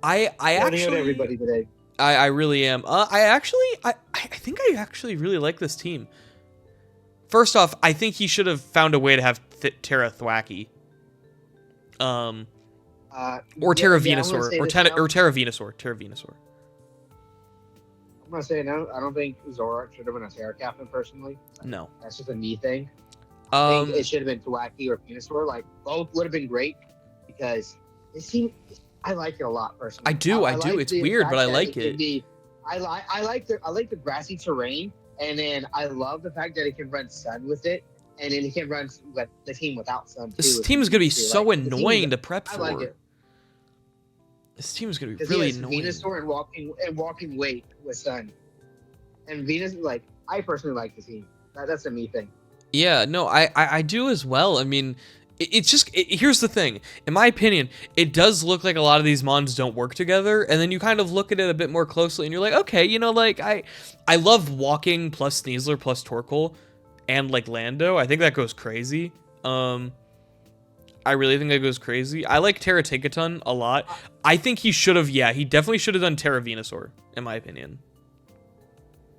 Shouting out actually everybody today. I really am. I think I actually really like this team. First off, I think he should have found a way to have Terra Thwacky. Or Terra Venusaur, or Terra Venusaur. Terra Venusaur. I'm gonna say no. I don't think Zoroark should have been a Terra Captain personally. No. That's just a me thing. I think it should have been Thwacky or Venusaur. Like both would have been great because this team. I like it a lot personally. I do. Like It's weird, but I like it. it. I like the grassy terrain, and then I love the fact that it can run Sun with it, and then it can run with the team without Sun too. This team is gonna be so annoying to prep for. I like it. This team is gonna be really annoying. Venusaur and walking weight with Sun, and Venus like I personally like the team. That's a me thing. Yeah, no, I do as well. I mean, it's just here's the thing. In my opinion, it does look like a lot of these mons don't work together, and then you kind of look at it a bit more closely, and you're like, okay, you know, like I love walking plus Sneasler plus Torkoal, and like Lando. I think that goes crazy. I really think that goes crazy. I like Terra Tinkaton a lot. I think he should have, he definitely should have done Terra Venusaur, in my opinion.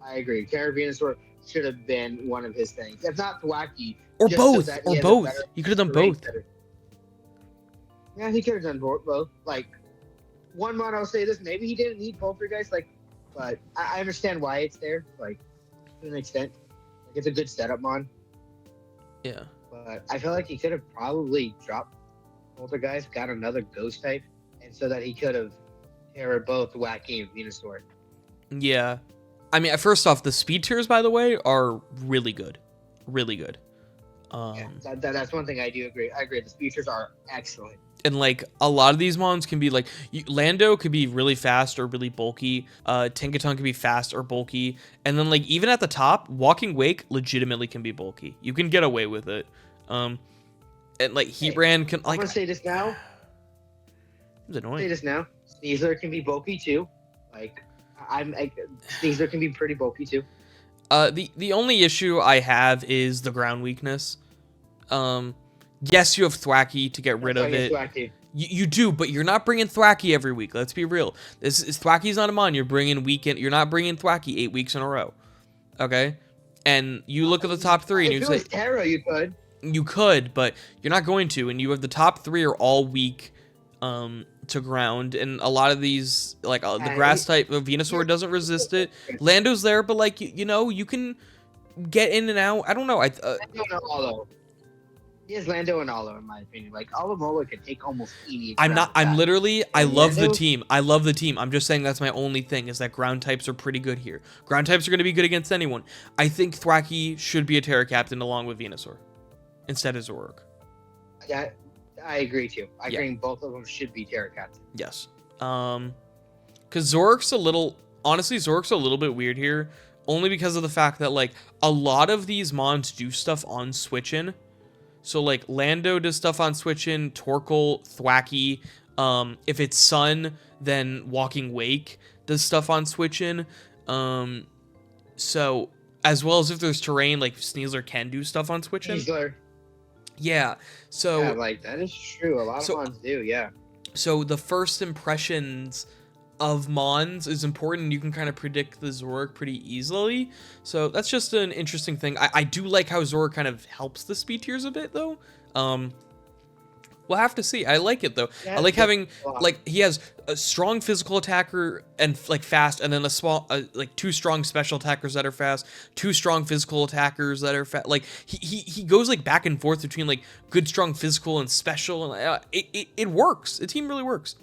I agree. Terra Venusaur should have been one of his things. If not Thwacky. Or both. Or both. He could have done both. Yeah, he could have done both. Like, one mod, I'll say this, maybe he didn't need Poltergeist, like, but I understand why it's there, like, to an extent. Like, it's a good setup mod. Yeah. But I feel like he could have probably dropped Poltergeist, got another ghost type, and so that he could have Terra both Thwacky and Venusaur. Yeah. I mean, first off, the speed tiers, by the way, are really good. Really good. Yeah, that's one thing I do agree. I agree. The speed tiers are excellent. And, like, a lot of these mons can be, like, Lando could be really fast or really bulky. Tinkaton can be fast or bulky. And then, like, even at the top, Walking Wake legitimately can be bulky. You can get away with it. And, like, Heatran can, like... I'm gonna say this now. It's annoying. Say this now. Sneasler can be bulky, too. Like... Sneasler can be pretty bulky too. The only issue I have is the ground weakness. Yes, you have Thwacky to get rid of it. You do, but you're not bringing Thwacky every week. Let's be real. Thwacky's not a mon. You're bringing You're not bringing Thwacky 8 weeks in a row. Okay, and you look at the top 3 and you say Terra, you could. You could, but you're not going to. And you have the top 3 are all weak. To ground, and a lot of these, like the grass type of Venusaur doesn't resist it. Lando's there, but like you know, you can get in and out. I don't know. Lando and Aloe. He has Lando and Aloe, in my opinion. Like Alomola can take almost any. I love the team. I love the team. I'm just saying that's my only thing is that ground types are pretty good here. Ground types are going to be good against anyone. I think Thwacky should be a Terra Captain along with Venusaur instead of Zoroark. Yeah. I agree too. I think both of them should be Terra Captain. Yes. Because Zoroark's a little bit weird here, only because of the fact that like a lot of these mons do stuff on switch-in. So like Lando does stuff on switch-in, Torkoal, Thwacky. If it's Sun, then Walking Wake does stuff on switch-in. So as well as if there's terrain, like Sneasler can do stuff on switch-in. Sneasler. Yeah, so... Yeah, like, that is true. A lot of mons do, yeah. So the first impressions of mons is important. You can kind of predict the Zoroark pretty easily. So that's just an interesting thing. I do like how Zoroark kind of helps the speed tiers a bit, though. We'll have to see. I like it, though. Yeah, I like having, like, he has a strong physical attacker and, like, fast, and then a small, like, 2 strong special attackers that are fast, 2 strong physical attackers that are fast. Like, he goes, like, back and forth between, like, good, strong physical and special, and it works. The team really works.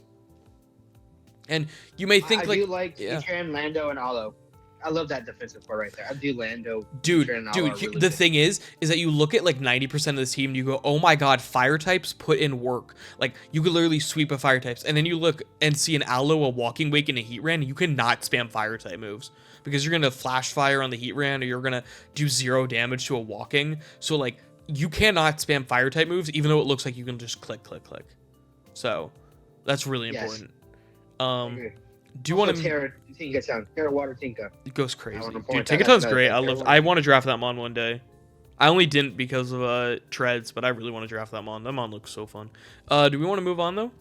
And you may think, I do like Heatran, Lando, and Aloe. I love that defensive core right there. I do Lando. Dude, really the thing is that you look at like 90% of this team and you go, oh my god, fire types put in work. Like, you could literally sweep a fire types. And then you look and see an Aloe, a Walking Wake, and a Heatran. You cannot spam fire type moves because you're going to flash fire on the Heatran or you're going to do 0 damage to a Walking. So, like, you cannot spam fire type moves even though it looks like you can just click, click, click. So, that's really important. Do you want to? Terra Tinka sound. Terra Water Tinka. It goes I crazy, wanna dude. point that out. Tinkaton's No, great. Terra I Water- want to draft that mon one day. I only didn't because of treads, but I really want to draft that mon. That mon looks so fun. Do we want to move on though?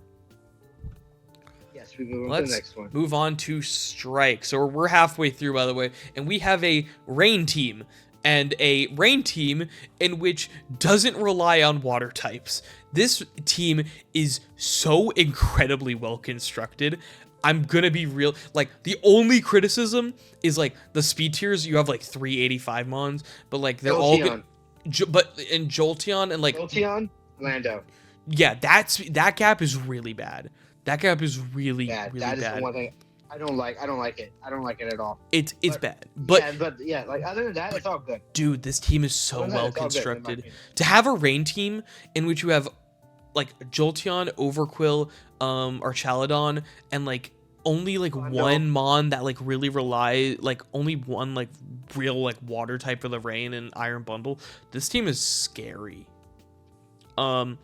Yes, we move on to Let's the next one. move on to strike. So we're halfway through, by the way, and we have a rain team. And a rain team in which doesn't rely on water types. This team is so incredibly well constructed. I'm gonna be real. Like, the only criticism is, like, the speed tiers. You have, like, 385 mons, but, like, they're all good. But in Jolteon and, like... Jolteon, Lando. Yeah, that gap is really bad. That gap is really bad. really that is bad. The one thing I don't like. I don't like it. I don't like it at all. It's bad. But like other than that, it's all good. Dude, this team is so Other than that, well it's all good, in my constructed. opinion. To have a rain team in which you have like Jolteon, Overquill, Archaladon, and like only like one mon that like really only one like real like water type for the rain and Iron Bundle. This team is scary. A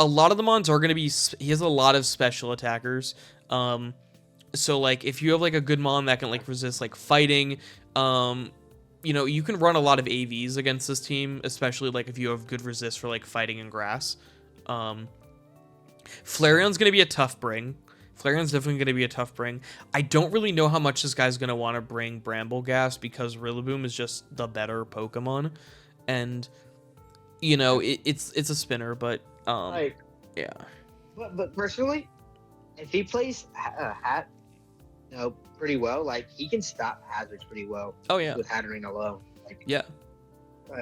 lot of the mons are gonna be. He has a lot of special attackers. So like if you have like a good mon that can like resist like fighting, you know, you can run a lot of AVs against this team, especially like if you have good resist for like fighting and grass. Flareon's gonna be a tough bring. Flareon's definitely gonna be a tough bring. I don't really know how much this guy's gonna want to bring Brambleghast because Rillaboom is just the better Pokemon, and you know it's a spinner, but yeah. But personally, if he plays Hat, you know, pretty well, like he can stop hazards pretty well. Oh yeah. With Hattering alone. Like, yeah.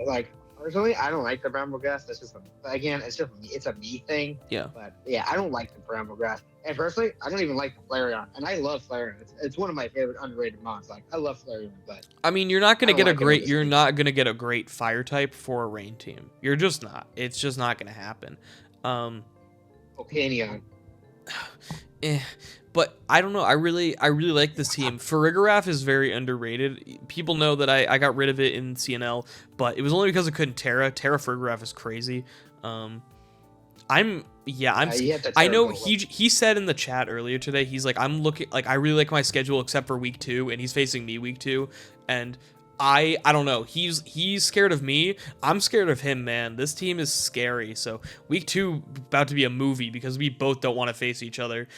Like personally, I don't like the Brambleghast. That's just it's a me thing. Yeah. But yeah, I don't like the Brambleghast. And personally, I don't even like the Flareon. And I love Flareon. It's one of my favorite underrated mons. Like I love Flareon, but I mean, you're not gonna get you're not gonna get a great fire type for a rain team. You're just not. It's just not gonna happen. Volcanion. But I don't know. I really like this team. Farigiraf is very underrated. People know that I got rid of it in CNL, but it was only because I couldn't Terra. Terra Farigiraf is crazy. I know he said in the chat earlier today, he's like, I'm looking, like, I really like my schedule except for week 2, and he's facing me week 2, and I don't know. He's scared of me. I'm scared of him, man. This team is scary. So week 2 about to be a movie because we both don't want to face each other.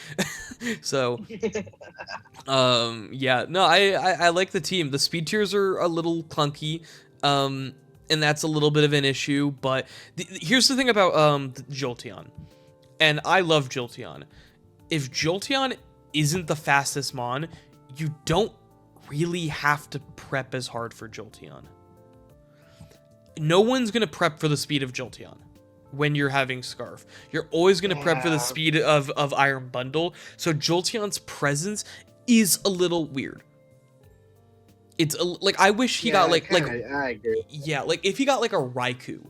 So, yeah. No, I like the team. The speed tiers are a little clunky, and that's a little bit of an issue. But here's the thing about Jolteon, and I love Jolteon. If Jolteon isn't the fastest mon, you don't really have to prep as hard for Jolteon. No one's gonna prep for the speed of Jolteon when you're having Scarf. You're always gonna prep for the speed of Iron Bundle. So Jolteon's presence is a little weird. It's like I wish he got like I agree. Yeah, like if he got like a Raikou,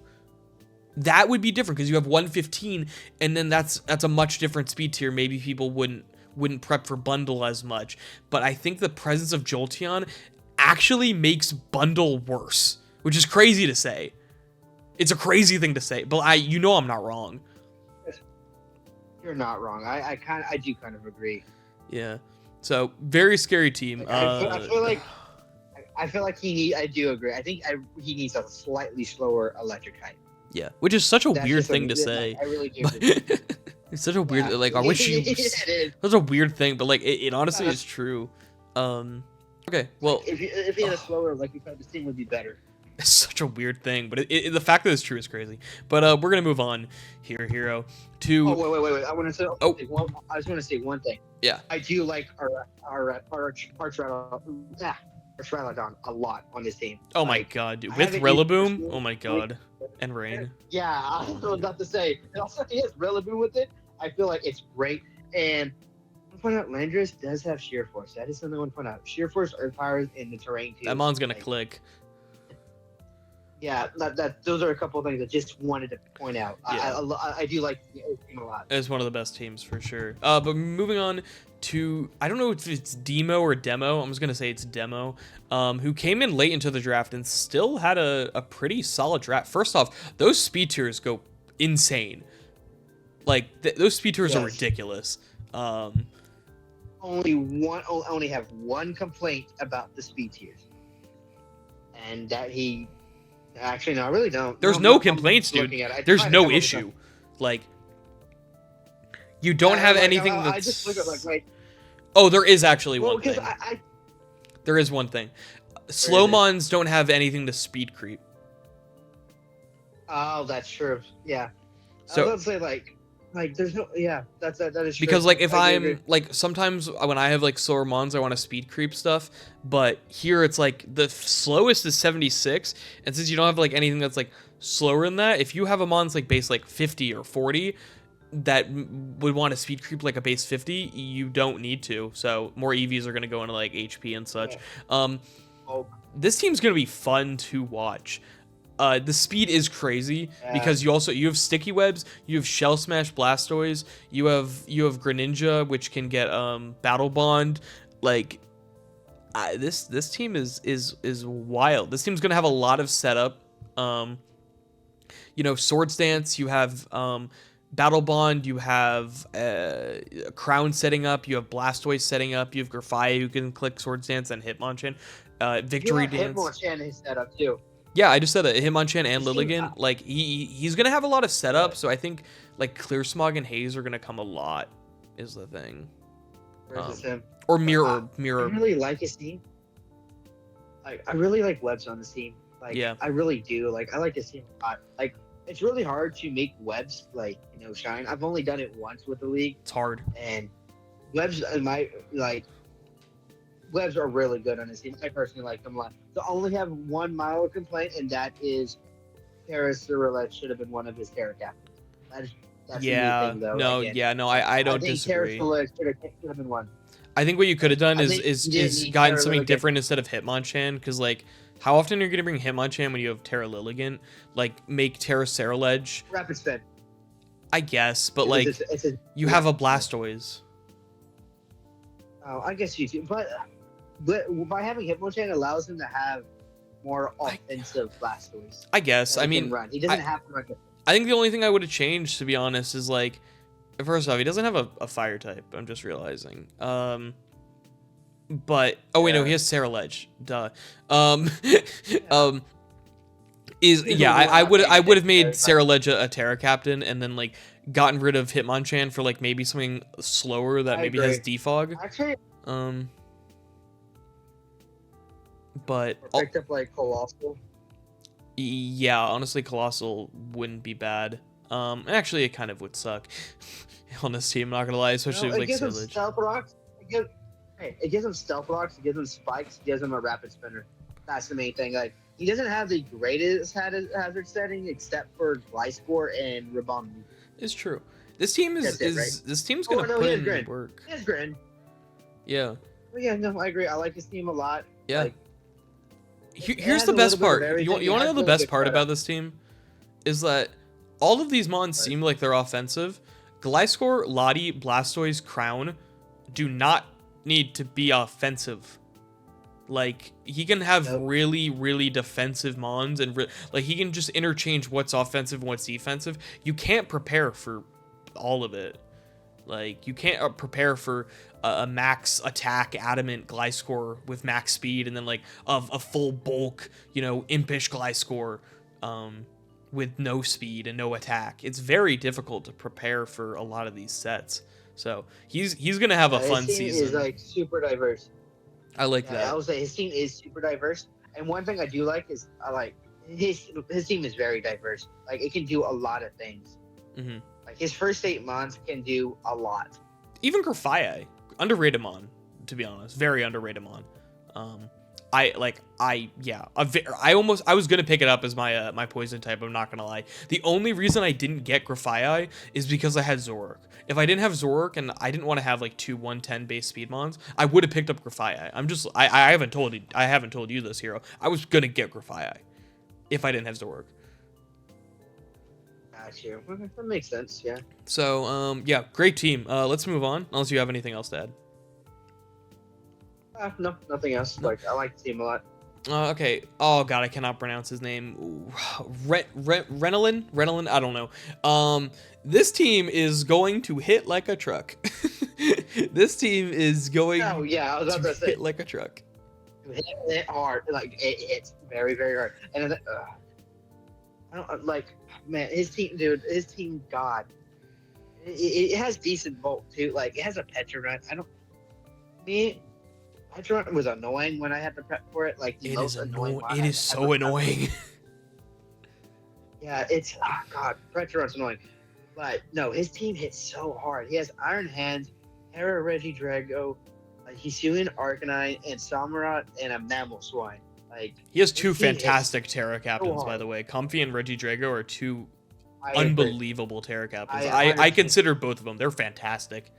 that would be different because you have 115, and then that's a much different speed tier. Maybe people wouldn't prep for Bundle as much, but I think the presence of Jolteon actually makes Bundle worse, which is crazy to say. It's a crazy thing to say, but I'm not wrong. You're not wrong. I do kind of agree. Yeah. So very scary team. Like, I feel like I do agree. I think he needs a slightly slower electric type. Yeah, which is such a weird thing to say. I really do agree. It's such a weird, like, I wish you... Such a weird thing, but, like, it honestly is true. Okay, well... If he had a slower, like you said, this team would be better. It's such a weird thing, but the fact that it's true is crazy. But we're going to move on here, Heero, to... Oh, wait. I want to say... Oh. I just want to say one thing. Yeah. I do like our Archaladon a lot on this team. Oh, my God, dude. With Rillaboom? Oh, my God. And Rain. Yeah, I was about to say. And also, he has Rillaboom with it. I feel like it's great. And I want to point out, Landorus does have Sheer Force. That is something I want to point out. Sheer Force, Earth Powers, in the terrain too. That mon's gonna click. Yeah, those are a couple of things I just wanted to point out. Yeah. I do like the team a lot. It's one of the best teams for sure. But moving on to, I don't know if it's Demo or Demo. I'm just gonna say it's Demo. Who came in late into the draft and still had a pretty solid draft. First off, those speed tiers go insane. Like those speed tiers are ridiculous. only have one complaint about the speed tiers, and that he actually no, I really don't. There's No, no I'm complaints, dude. looking at it. There's I no come up with issue. some- Like, you don't have like, anything I just look at that's... Oh, there is actually well, one because thing. I There is one thing. Where Slow is it? mons don't have anything to speed creep. oh, that's true. Yeah, I was So, about to say like there's no that is true. because like if I I'm agree. like sometimes when I have like slower mons, I want to speed creep stuff, but here it's like the slowest is 76, and since you don't have like anything that's like slower than that, if you have a mon's like base like 50 or 40 that would want to speed creep like a base 50, you don't need to. So more EVs are going to go into like HP and such. Oh, This team's going to be fun to watch. The speed is crazy yeah. because you have sticky webs, you have shell smash Blastoise, you have Greninja, which can get battle bond. Like this team is wild. This team's gonna have a lot of setup. Swords Dance. You have battle bond. You have Crown setting up. You have Blastoise setting up. You have Grafairy who can click Swords Dance and Hitmonchan. Victory Dance. Hitmonchan is set up too. Yeah, I just said that Hitmonchan and This team- Lilligant, like he's gonna have a lot of setup, so I think like Clear Smog and Haze are gonna come a lot, is the thing. Versus him. Or I Mirror. really like his team. I really like webs on this team. Like, Yeah. I really do. Like, I like his team a lot. Like, it's really hard to make webs like shine. I've only done it once with the league, It's hard. and webs webs are really good on his team. I personally like them a lot. So I only have one minor complaint, and that is Terra Cyrilla should have been one of his Terra captains. That's the Yeah. new thing, though. No. Again. Yeah. No. I don't I think Terra disagree. Cyrilla should have been one. I think what you could have done I is think is you didn't is need gotten Terra something Lilligant. different instead of Hitmonchan, because like how often are you gonna bring Hitmonchan when you have Terra Lilligant? Like make Terra Ceruledge, Rapid spin. I guess, but like It's a you have a Blastoise. Oh, I guess you do, but by having Hitmonchan allows him to have more offensive Blastoise. I guess. that I he can mean, run. He doesn't have to run. I think the only thing I would have changed, to be honest, is like, first off, he doesn't have a fire type. I'm just realizing. But oh wait, no, he has Ceruledge. Duh. I would have made Ceruledge a Terra captain, and then like gotten rid of Hitmonchan for like maybe something slower that I maybe agree. has defog. Actually, But or picked up like Colossal. yeah, honestly, Colossal wouldn't be bad. Actually, it kind of would suck on this team. Not gonna lie, especially with It like gives him Ceruledge. Stealth Rocks. It gives him Stealth Rocks. It gives him Spikes. It gives him a Rapid Spinner. That's the main thing. Like, he doesn't have the greatest hazard setting except for Gliscor and Ribombee. It's true. This team That's it, right? this team's gonna no, put he has in Grin. work. He has Grin. Yeah. But yeah, no, I agree. I like his team a lot. Yeah. Like, Here's has the a best little bit of part. You everything. want It to know has the really best good part setup. about this team? Is that all of these mons seem like they're offensive. Gliscor, Lottie, Blastoise, Crown do not need to be offensive. Like, he can have Nope. really, really defensive mons, and like he can just interchange what's offensive and what's defensive. You can't prepare for all of it. Like, you can't prepare for a max attack adamant Gliscor with max speed, and then like a full bulk, impish Gliscor with no speed and no attack. It's very difficult to prepare for a lot of these sets. So he's gonna have a fun his team season. is like super diverse. I like Yeah, that. I would say his team is super diverse. And one thing I do like is I like his team is very diverse. Like, it can do a lot of things. Hmm. Like, his first 8 mons can do a lot. Even Grafairy, underrated mon, to be honest, very underrated mon. I was gonna pick it up as my my poison type. I'm not gonna lie. The only reason I didn't get Grafairy is because I had Zoroark. If I didn't have Zoroark and I didn't want to have like 2 110 base speed mons, I would have picked up Grafairy. I haven't told you this, Hero. I was gonna get Grafairy if I didn't have Zoroark. Got you. Okay, that makes sense. Yeah. So yeah, great team. Let's move on. Unless you have anything else to add. No, nothing else. Like, I like the team a lot. Okay. Oh god, I cannot pronounce his name. Renelin. I don't know. This team is going to hit like a truck. This team is going Oh yeah, I was about to to say hit like a truck. hit hard, like it hits very very hard, and then, I don't like, man, his team, dude, his team, God, it has decent bulk too. Like it has a Petra run. I don't me. Petra run was annoying when I had to prep for it. Like the It is most annoying annoying. mod It I've is so ever. annoying. Yeah, it's God, Petra run's annoying. But no, his team hits so hard. He has Iron Hands, Hera Reggie Drago, Hisuian Arcanine, and Samurott, and a Mammal Swine. Like He has his two team hits fantastic Terra so captains, by hard. the way. Comfy and Reggie Drago are two I agree. unbelievable Terra captains. I I 100%. consider both of them. They're fantastic.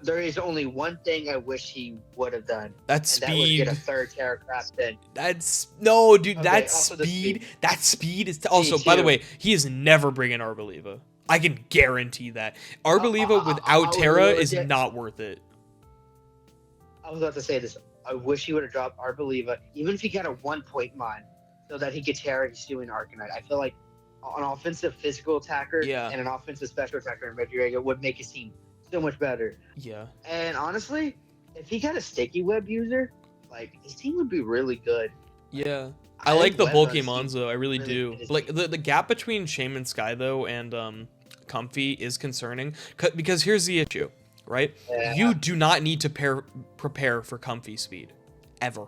There is only one thing I wish he would have done, That's and that was get a speed. third Terra captain. That's no, dude. Okay, That's also the speed. speed. That speed is Me also. By the too. way, he is never bringing Arboliva. I can guarantee that Arboliva I without was Terra is legit. not worth it. I was about to say this. I wish he would have dropped Arboliva, even if he got a 1 point mod, so that he could Terra Hisuian Arcanine. I feel like an offensive physical attacker Yeah. and an offensive special attacker in Regiregio would make his team so much better. Yeah. And honestly, if he got a sticky web user, like his team would be really good. Yeah. I like the web bulky on Steam Monzo. I really really do. made his Like team. the gap between Shaman Sky though and Comfy is concerning because here's the issue, right? Yeah. You do not need to prepare for Comfy speed ever,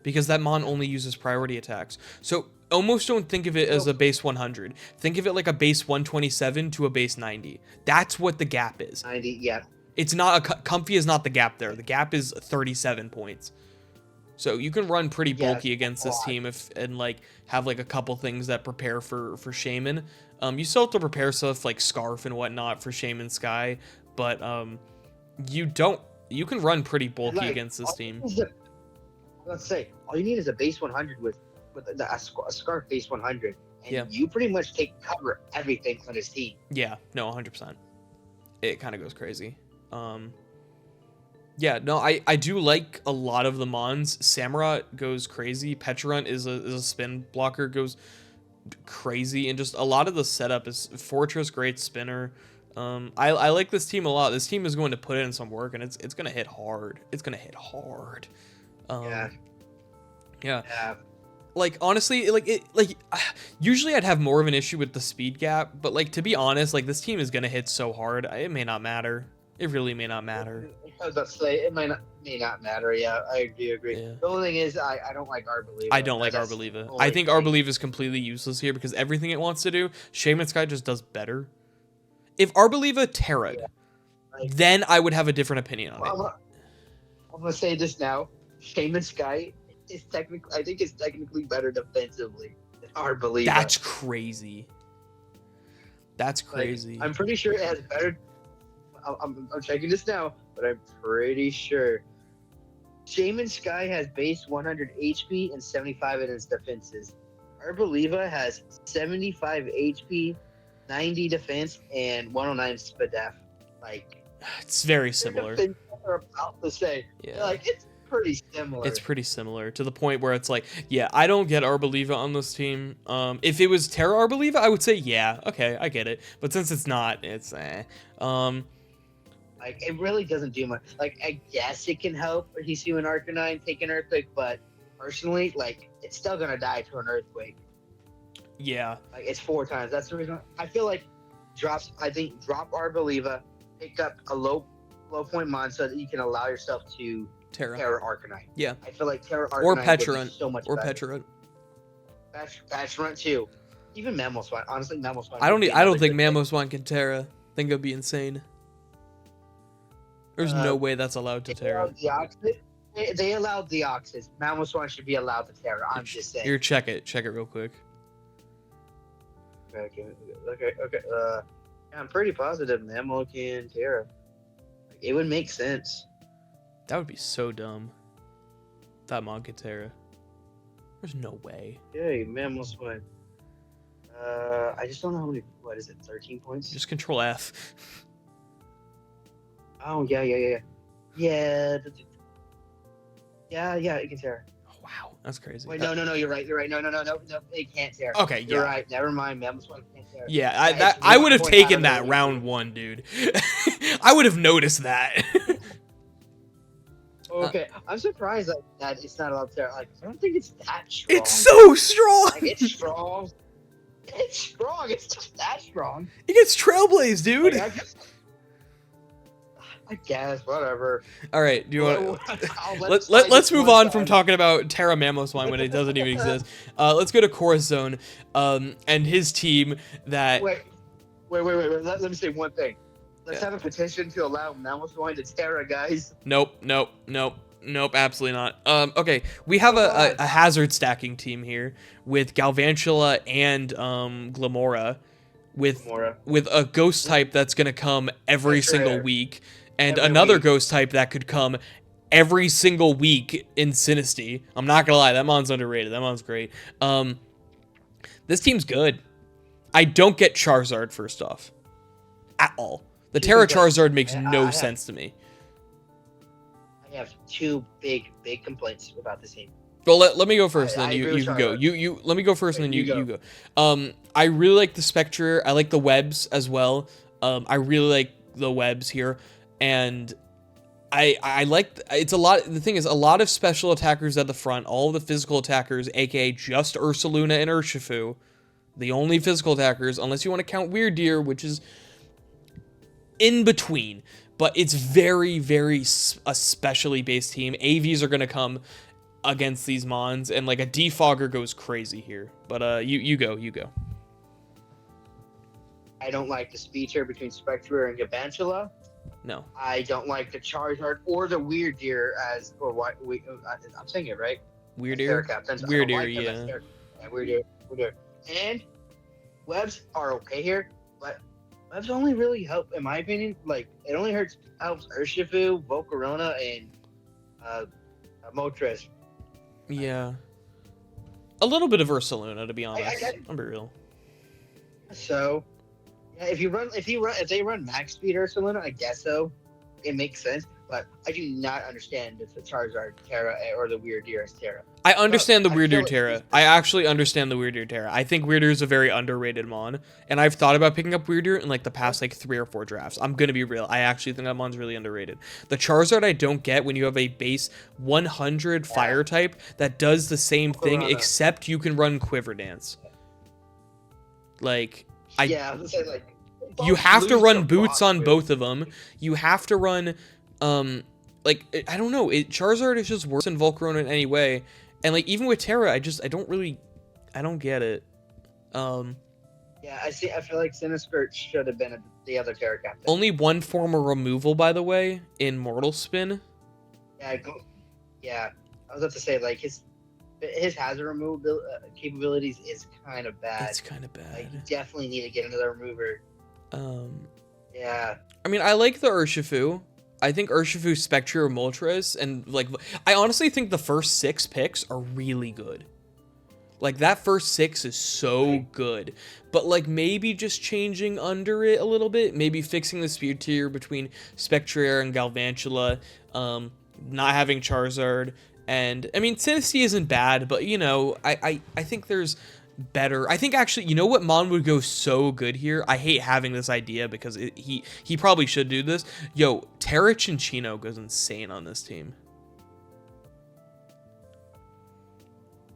because that mon only uses priority attacks. So almost don't think of it as a base 100. Think of it like a base 127 to a base 90. That's what the gap is. 90, yeah. It's not a Comfy is not the gap there. The gap is 37 points. So you can run pretty bulky Yeah, against this a lot. team and like have like a couple things that prepare for Shaman. You still have to prepare stuff like Scarf and whatnot for Shaman Sky, but you can run pretty bulky Like, against this team. Let's say all you need is a base 100 with a Scarf base 100, and Yeah. you pretty much take cover everything on his team. Yeah, no, 100%. It kind of goes crazy. Yeah, no, I do like a lot of the mons. Samurott goes crazy. Pecharunt is a spin blocker, goes crazy, and just a lot of the setup is Fortress, great spinner. I like this team a lot. This team is going to put in some work, and it's gonna hit hard. It's gonna hit hard. Yeah. Yeah. Like honestly, usually I'd have more of an issue with the speed gap, but like to be honest, like this team is gonna hit so hard, it may not matter. It really may not matter. I was about to say it may not matter. Yeah, I do agree. Yeah. The only thing is I don't like Arboliva. I don't like That's Arboliva. the I only think thing. Arboliva is completely useless here because everything it wants to do, Shaman Sky just does better. If Arboliva Terra'd, Like, then I would have a different opinion on it. I'm gonna say this now. Shaman Sky is technically, I think, it's technically better defensively than Arboliva. That's crazy. That's Like, crazy. I'm pretty sure it has better. I'm checking this now, but I'm pretty sure Shaman Sky has base 100 HP and 75 in its defenses. Arboliva has 75 HP, 90 defense, and 109 SPDF. Like, It's very their similar. defenses are about to say, Yeah. like, it's pretty similar. It's pretty similar to the point where it's like, yeah, I don't get Arboliva on this team. If it was Terra Arboliva, I would say, yeah, okay, I get it. But since it's not, it's Like, it really doesn't do much. Like, I guess it can help Hisuian Arcanine take an earthquake, but personally, like, it's still gonna die to an earthquake. yeah, Like, it's 4 times. That's the reason I feel like drop Arboliva, pick up a low point mod so that you can allow yourself to Terra. Terra Arcanine. Yeah. I feel like Terra Arcanine Or would be Pecharunt. so much Or better. Pecharunt. Pecharunt too. Even Mammal Swine. Honestly, Mammal Swine. I don't would be I don't another think good pick. Mamoswan can Terra. I think it'd be insane. There's no way that's allowed to They allowed Terra. they allowed the Oxys. Mammal Swine should be allowed to Terra. I'm just saying. Here, check it real quick. Okay. I'm pretty positive Mammal can Terra. Like, it would make sense. That would be so dumb. That mon could Terra. There's no way. Yay, Mammal Swine. I just don't know how many. What is it? 13 points? Just control F. Oh yeah. Yeah. Yeah, it can Terra. Oh, wow. That's crazy. Wait, no, you're right. No, it can't tear. Okay, You're yeah. right. Never mind, man. This one can't tear. Yeah, It's I one would have point out taken of that the round 1, dude. I would have noticed that. Okay, I'm surprised that it's not allowed to tear. Like, I don't think it's that strong. It's so strong. Like, it's strong. It's strong. It's just that strong. It gets trailblazed, dude. Like, I guess, whatever. All right, do you want? Let's move on from talking about Terra Mamoswine when it doesn't even exist. Let's go to Chorus Zone, and his team that. Wait. Let me say one thing. Let's have a petition to allow Mamoswine to Terra, guys. Nope, absolutely not. Okay, we have a hazard stacking team here with Galvantula and Glamora, with a ghost type that's gonna come every single week, and another ghost type that could come every single week in Sinisty. I'm not gonna lie, that mon's underrated. That mon's great. This team's good. I don't get Charizard first off, at all. The Terra Charizard makes no sense to me. I have two big complaints about this team. Well, let me go first, then you can go. Let me go first, and then you go. I really like the Spectre. I like the webs as well. I really like the webs here, and I like it's a lot. The thing is, a lot of special attackers at the front. All the physical attackers, aka just Ursaluna and Urshifu, the only physical attackers, unless you want to count Weird Deer, which is in between. But it's very, very a specially based team. AVs are gonna come against these mons, and like a defogger goes crazy here. But you go. I don't like the speed tier between Spectre and Galvantula. No. I don't like the Charizard or the Weird Deer I'm saying it right. Weird Deer. Weird Deer, yeah. Weird Deer. And webs are okay here, but webs only really help, in my opinion. Like, it only helps Urshifu, Volcarona, and Moltres. Yeah. A little bit of Ursaluna, to be honest. I'll be real. So, yeah, if they run max speed Ursaluna, I guess so. It makes sense, but I do not understand if the Charizard Terra or the Weird Deer is Terra. I understand the Weird Deer Terra. I actually understand the Weird Deer Terra. I think Weird Deer is a very underrated mon, and I've thought about picking up Weird Deer in like the past like 3 or 4 drafts. I'm gonna be real. I actually think that mon's really underrated. The Charizard I don't get when you have a base 100 fire type that does the same thing, except you can run Quiver Dance. Like, you have to run boots on both of them. You have to run, like, I don't know. Charizard is just worse than Volcarona in any way. And, like, even with Terra, I don't get it. Yeah, I feel like Sinistert should have been the other Terra captain. Only one form of removal, by the way, in Mortal Spin. Yeah, I was about to say, like, his hazard removal capabilities is kind of bad. It's kind of bad. Like, you definitely need to get another remover. Yeah. I mean, I like the Urshifu. I think Urshifu, Spectre, or Moltres, and like, I honestly think the first 6 picks are really good. Like, that first 6 is so good. But like, maybe just changing under it a little bit, maybe fixing the speed tier between Spectre and Galvantula, not having Charizard, and I mean, Sinisty isn't bad, but you know, I think there's better. I think actually, you know what mon would go so good here? I hate having this idea because he probably should do this. Yo, Terra Cinccino goes insane on this team.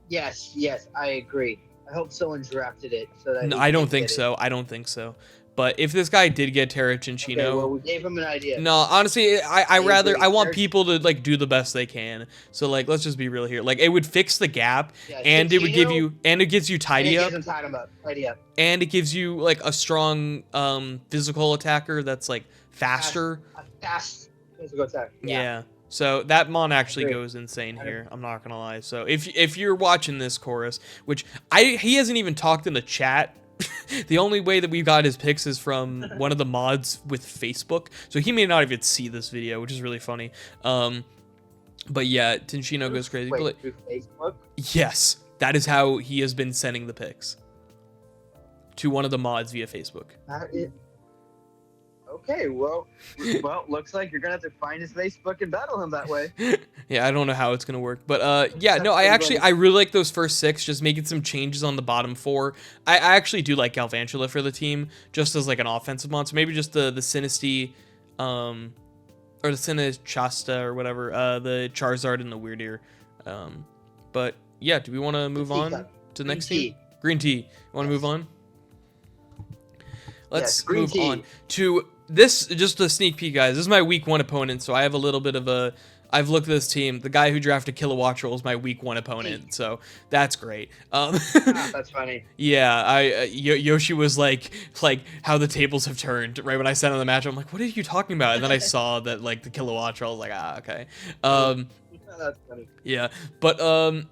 Yes, I agree. I hope someone drafted it so that. No, I don't think so. I don't think so. But if this guy did get Terra Cinccino, okay, well, we gave him an idea. No, honestly, I want people to like do the best they can. So like, let's just be real here. Like, it would fix the gap, and it would give you, and it gives you tidy up, and it gives you like a strong physical attacker that's like faster. Fast physical attack. Yeah. So that mon actually goes insane here. I'm not gonna lie. So if you're watching this, Chorus, which he hasn't even talked in the chat. The only way that we got his picks is from one of the mods with Facebook, so he may not even see this video, which is really funny. But yeah, Cinccino goes crazy. Wait, through Facebook? Yes, that is how he has been sending the picks to one of the mods via Facebook. Okay, well, looks like you're gonna have to find his Facebook and battle him that way. Yeah, I don't know how it's gonna work, but yeah, no, That's pretty funny. I really like those first 6, just making some changes on the bottom 4. I actually do like Galvantula for the team, just as like an offensive monster. Maybe just the Sinistea, or the Sinistchasta or whatever, the Charizard and the Weirdeer. But yeah, do we want to move on to the next team? Green Tea. You want to move on? Let's move on to this. Just a sneak peek, guys. This is my week 1 opponent, so I have a little bit of a. I've looked at this team. The guy who drafted Kilowattrel is my week 1 opponent, so that's great. That's funny. Yeah, Yoshi was like how the tables have turned right when I sent on the match. I'm like, what are you talking about? And then I saw that like the Kilowattrel. I was like, okay. That's funny. Yeah, but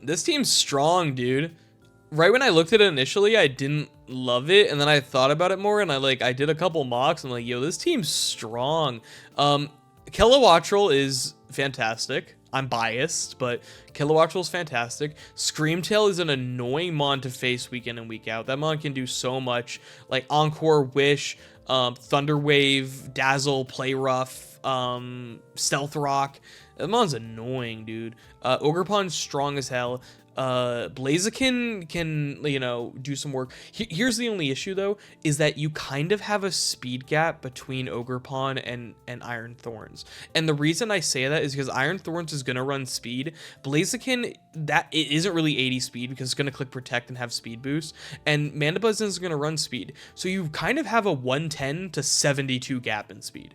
this team's strong, dude. Right when I looked at it initially, I didn't love it, and then I thought about it more, and I did a couple mocks. I'm like, yo, this team's strong. Kilowattrel is fantastic. I'm biased, but Kilowattrel's fantastic. Screamtail is an annoying mon to face week in and week out. That mon can do so much, like Encore, Wish, Thunder Wave, Dazzle, Play Rough, Stealth Rock. That mon's annoying, dude. Ogerpon's strong as hell. Blaziken can, do some work. Here's the only issue, though, is that you kind of have a speed gap between Ogerpon and Iron Thorns. And the reason I say that is because Iron Thorns is going to run speed. Blaziken, it isn't really 80 speed because it's going to click Protect and have speed boost. And Mandibuzz is going to run speed. So you kind of have a 110 to 72 gap in speed.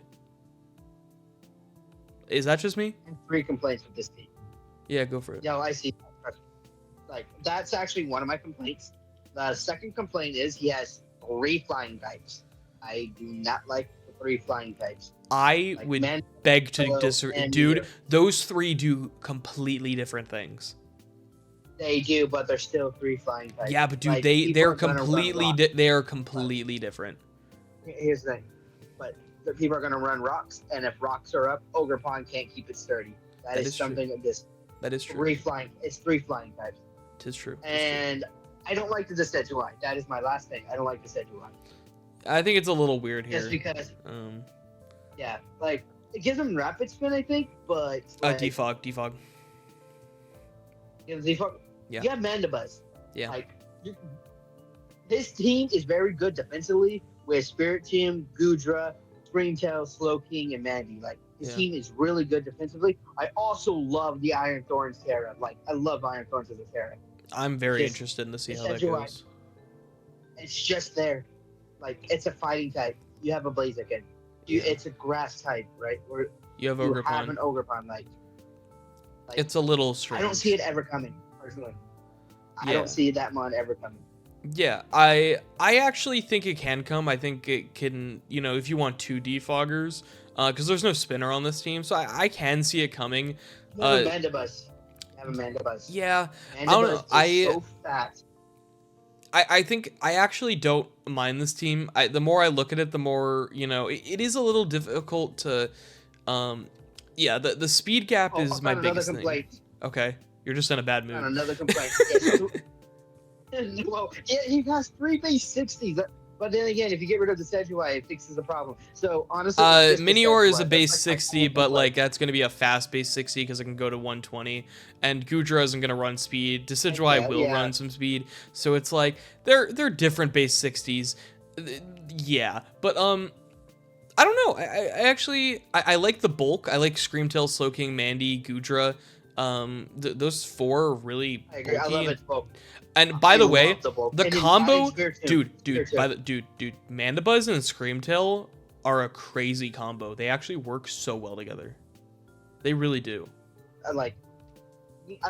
Is that just me? 3 complaints with this team. Yeah, go for it. Yeah, I see. Like, that's actually one of my complaints. The second complaint is he has 3 flying types. I do not like the 3 flying types. I would beg to disagree. Dude, those 3 do completely different things. They do, but they're still 3 flying types. Yeah, but dude, like, they're completely completely different. Here's the thing. But the people are going to run rocks, and if rocks are up, Ogerpon can't keep it sturdy. That is something of this. That is true. 3 flying. It's 3 flying types. Tis true. And I don't like the Decidueye. That is my last thing. I don't like the Decidueye. I think it's a little weird here. Just because. Yeah, like it gives him rapid spin, I think, but. Defog. Defog. Yeah. You have Mandibuzz. Yeah. Like, this team is very good defensively with Spirit Team, Goodra, Springtail, Slowking, and Mandy. Like, this team is really good defensively. I also love the Iron Thorns Terra. Like, I love Iron Thorns as a Terra. I'm very interested in to see how that goes. It's just there. Like, it's a fighting type. You have a Blaziken. It's a grass type, right? Or you have Ogerpon. Have an Ogerpon. Like, it's a little strange. I don't see it ever coming, personally. I don't see that mon ever coming. Yeah, I actually think it can come. I think it can, if you want 2 defoggers, because there's no spinner on this team, so I can see it coming. You have a Mandibuzz. Yeah, Mandibuzz I don't know. Is so fat. I think I actually don't mind this team. The more I look at it, the more, it is a little difficult to, the speed gap is my biggest thing. Okay, you're just in a bad mood. Another complaint. Well, he has 3 base 60s. But then again, if you get rid of the Decidueye, it fixes the problem. So honestly, Minior is a base 60, but like that's going to be a fast base 60 because it can go to 120. And Goodra isn't going to run speed. Decidueye will run some speed. So it's like they're different base 60s. Yeah, but I don't know. I actually like the bulk. I like Screamtail, Slowking, Mandy, Goodra. Those 4 are really. I agree. I love its bulk. And by the way, the combo, dude, Mandibuzz and Screamtail are a crazy combo. They actually work so well together. They really do. I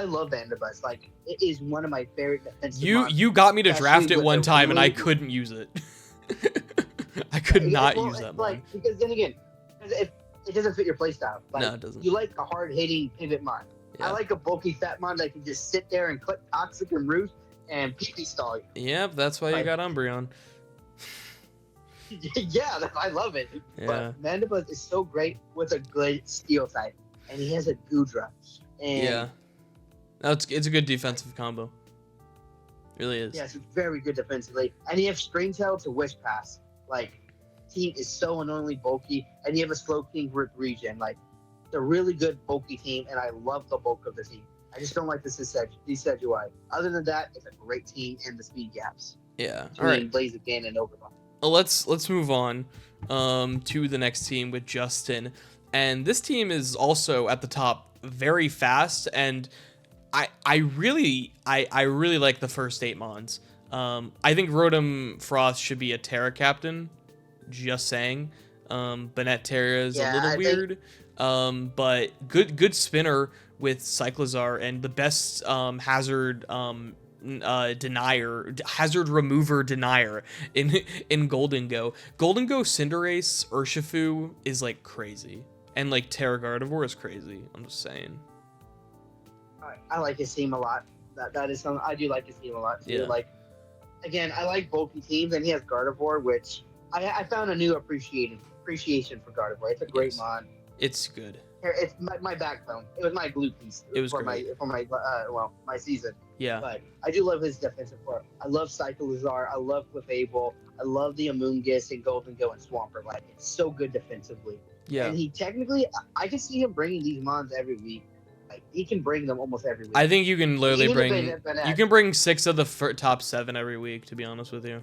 love Mandibuzz. Like, it is one of my favorite defensive You got me to draft it one time, and I couldn't use it. I could not use that one. Like, because then again, it doesn't fit your playstyle. Like, no, it doesn't. You like a hard-hitting pivot mod. Yeah. I like a bulky fat mod that can just sit there and click Toxic and Roost and PP stall you. Yep, that's why you got Umbreon. Yeah, I love it. Yeah. But Mandibuzz is so great with a good steel type, and he has a Goodra. And yeah, no, it's a good defensive combo. It really is. Yeah, it's very good defensively, and you have Screamtail to Wish Pass. Like, team is so annoyingly bulky, and you have a slow king with regen. Like, it's a really good bulky team, and I love the bulk of the team. I just don't like the Decidueye. Other than that, it's a great team and the speed gaps Yeah. All between right. Blaziken and Overlord. Let's move on to the next team with Justin. And this team is also at the top very fast, and I really like the first 8 mons. I think Rotom Frost should be a Terra captain. Just saying. Banette Terra is a Yeah, little I think weird. But good spinner with Cyclizar, and the best hazard hazard remover denier in Golden Go. Golden Go Cinderace Urshifu is like crazy, and like Terra Gardevoir is crazy. I'm just saying. I like his team a lot. That is something I do like his team a lot too. Yeah. Like, again, I like bulky teams, and he has Gardevoir, which I found a new appreciation for Gardevoir. It's a great mon. It's good. It's my backbone. It was my blue piece. It was for great. my season. Yeah. But I do love his defensive core. I love Cyclizar. I love Clefable. I love the Amoonguss and Golden Go and Swampert. Like, it's so good defensively. Yeah. And he technically, I can see him bringing these mons every week. Like, he can bring them almost every week. I think you can literally Even bring you can bring 6 of the top 7 every week. To be honest with you.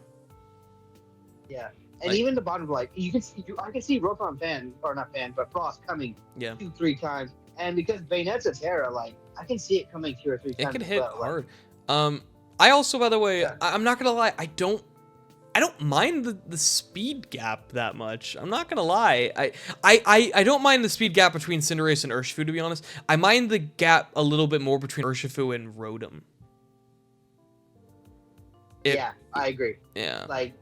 Yeah. And Like, even the bottom, like, I can see Rotom but Frost coming yeah. 2-3 times. And because Bayonet's a Terra, like, I can see it coming 2 or 3 times. It could hit hard. I also, by the way, Yeah. I'm not gonna lie, I don't mind the speed gap that much. I'm not gonna lie. I don't mind the speed gap between Cinderace and Urshifu, to be honest. I mind the gap a little bit more between Urshifu and Rotom. Yeah, I agree. Yeah. Like,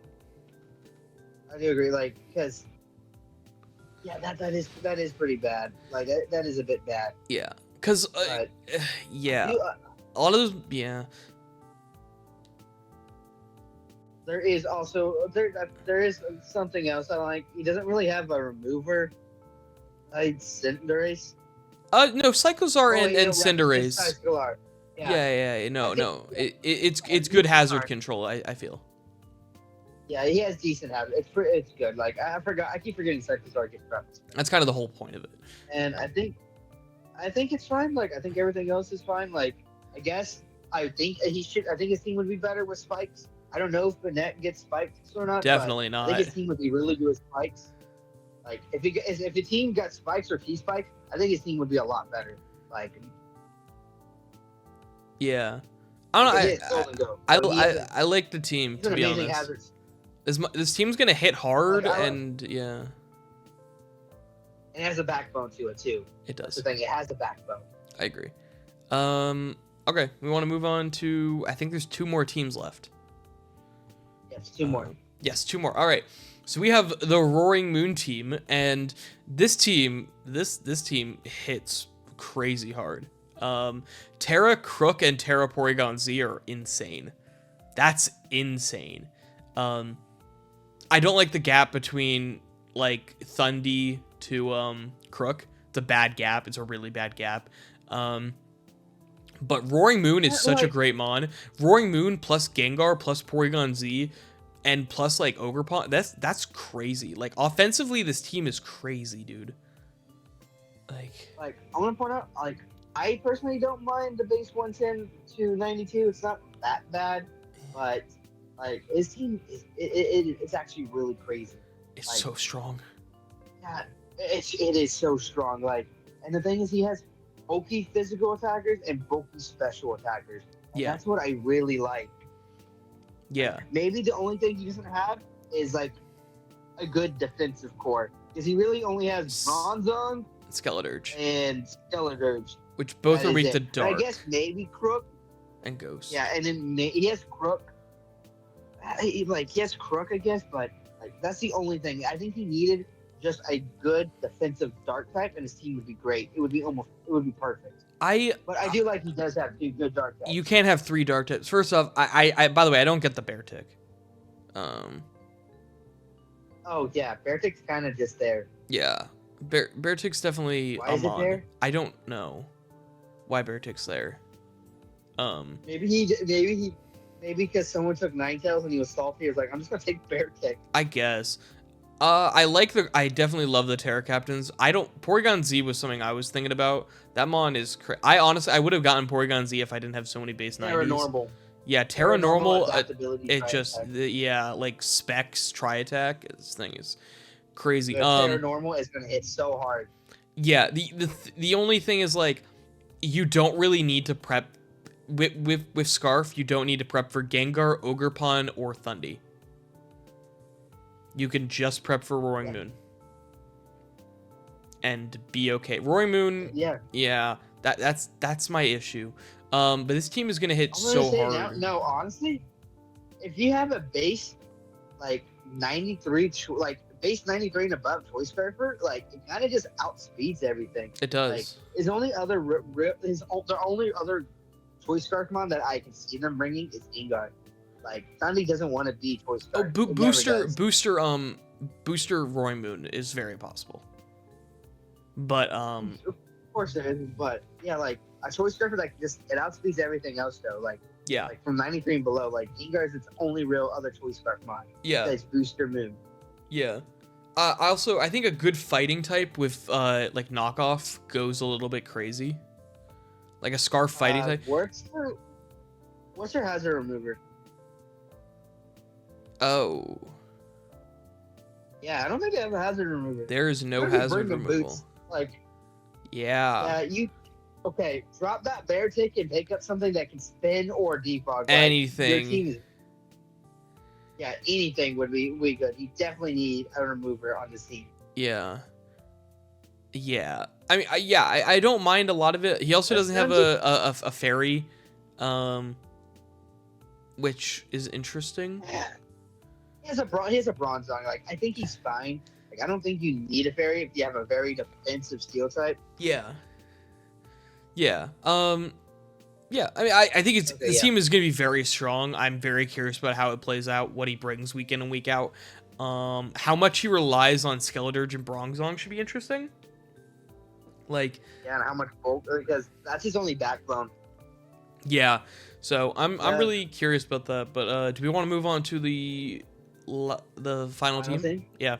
I do agree. Like, because yeah, that is pretty bad. Like, that is a bit bad. Yeah. Cause But yeah, you, a lot of those. Yeah. there is also there is something else I like. He doesn't really have a remover. Like Cinderace. No, Cyclizar and Yeah, Cinderace. Cyclizar. Yeah. No. Yeah. It's good hazard control. I feel. Yeah, he has decent habits. It's good. Like, I keep forgetting Cyclizar gets prepped. That's kind of the whole point of it. And I think it's fine. Like, I think everything else is fine. Like, I think his team would be better with spikes. I don't know if Banette gets spikes or not. Definitely I not. think his team would be really good with spikes. Like, if the team got spikes or T-spikes, I think his team would be a lot better. Like, Yeah. I don't know. I like the team, he's to an be amazing honest. hazard. This team's gonna hit hard, Like, and yeah, And it has a backbone to it too. it That's the does. thing. It has a backbone. I agree. Okay, we want to move on to. I think there's 2 more teams left. Yes, 2 more. Yes, 2 more. All right. So we have the Roaring Moon team, and this team hits crazy hard. Terra Crook and Terra Porygon Z are insane. That's insane. I don't like the gap between like Thundy to Crook. It's a bad gap. It's a really bad gap. But Roaring Moon is such a great mon. Roaring Moon plus Gengar plus Porygon Z and plus like Ogerpon. That's crazy. Like, offensively, this team is crazy, dude. Like, I want to point out, like, I personally don't mind the base 110 to 92. It's not that bad, but like, his team it's actually really crazy. It's like, so strong. Yeah, it is so strong. Like, and the thing is, he has bulky physical attackers and bulky special attackers. And Yeah. that's what I really like. Yeah. Maybe the only thing he doesn't have is like a good defensive core, because he really only has Bronzong Skeleturge, and Skeleturge, which both that are is weak it. to And dark I guess maybe Crook. and Ghost. Yeah, and then he has Crook. He has Crook, I guess, but like, that's the only thing. I think he needed just a good defensive dark type, and his team would be great. It would be perfect. But I do like he does have 2 good dark types. You can't have 3 dark types. First off, I by the way, I don't get the bear tick. Oh yeah, Beartick's kind of just there. Yeah, bear tick's definitely Why is it there? I don't know why bear tick's there. Maybe because someone took Ninetales and he was salty. He was like, I'm just gonna take Beartick. I guess. I definitely love the Terra Captains. Porygon Z was something I was thinking about. That mon is I honestly, I would have gotten Porygon Z if I didn't have so many base 90s. Paranormal. Yeah, Terra Paranormal Normal, adaptability. it just, yeah, like Specs Tri-Attack, this thing is crazy. The Paranormal is gonna hit so hard. Yeah, the only thing is, like, you don't really need to prep, with Scarf, you don't need to prep for Gengar, Ogerpon, or Thundy. You can just prep for Roaring Moon. And be okay. Roaring Moon, yeah, that's my issue. But this team is gonna hit so hard. No, honestly, if you have a base like 93, like base 93 and above Choice Scarfer, like it kind of just outspeeds everything. It does. Like, his only other the only other Choice Scarf mon that I can see them bringing is Ingar. Like Thundy doesn't want to be Choice Scarf. Booster Roaring Moon is very possible. But of course it is, but yeah, like a Choice Scarfer, like just it outspeeds everything else though. Like yeah, like from 93 and below, like Ingar is its only real other Choice Scarf mon. Yeah, that's Booster Moon. Yeah. I think a good fighting type with like knockoff goes a little bit crazy. Like a Scarf fighting type. What's your hazard remover? Oh. Yeah, I don't think they have a hazard remover. There is no hazard removal. Boots. Like, yeah. Okay, drop that bear tick and pick up something that can spin or defog. Anything. Yeah, anything would be good. You definitely need a remover on this team. Yeah. Yeah. I mean, I don't mind a lot of it. He also doesn't have a fairy, which is interesting. Yeah. He has a bronze on. Like, I think he's fine. Like, I don't think you need a fairy if you have a very defensive steel type. Yeah. Yeah. Yeah. I mean, I think this team is going to be very strong. I'm very curious about how it plays out, what he brings week in and week out. How much he relies on Skeledirge and Bronzong should be interesting. Like, yeah, and how much bulk, because that's his only backbone. Yeah. So I'm really curious about that. But do we want to move on to the final team? Yeah.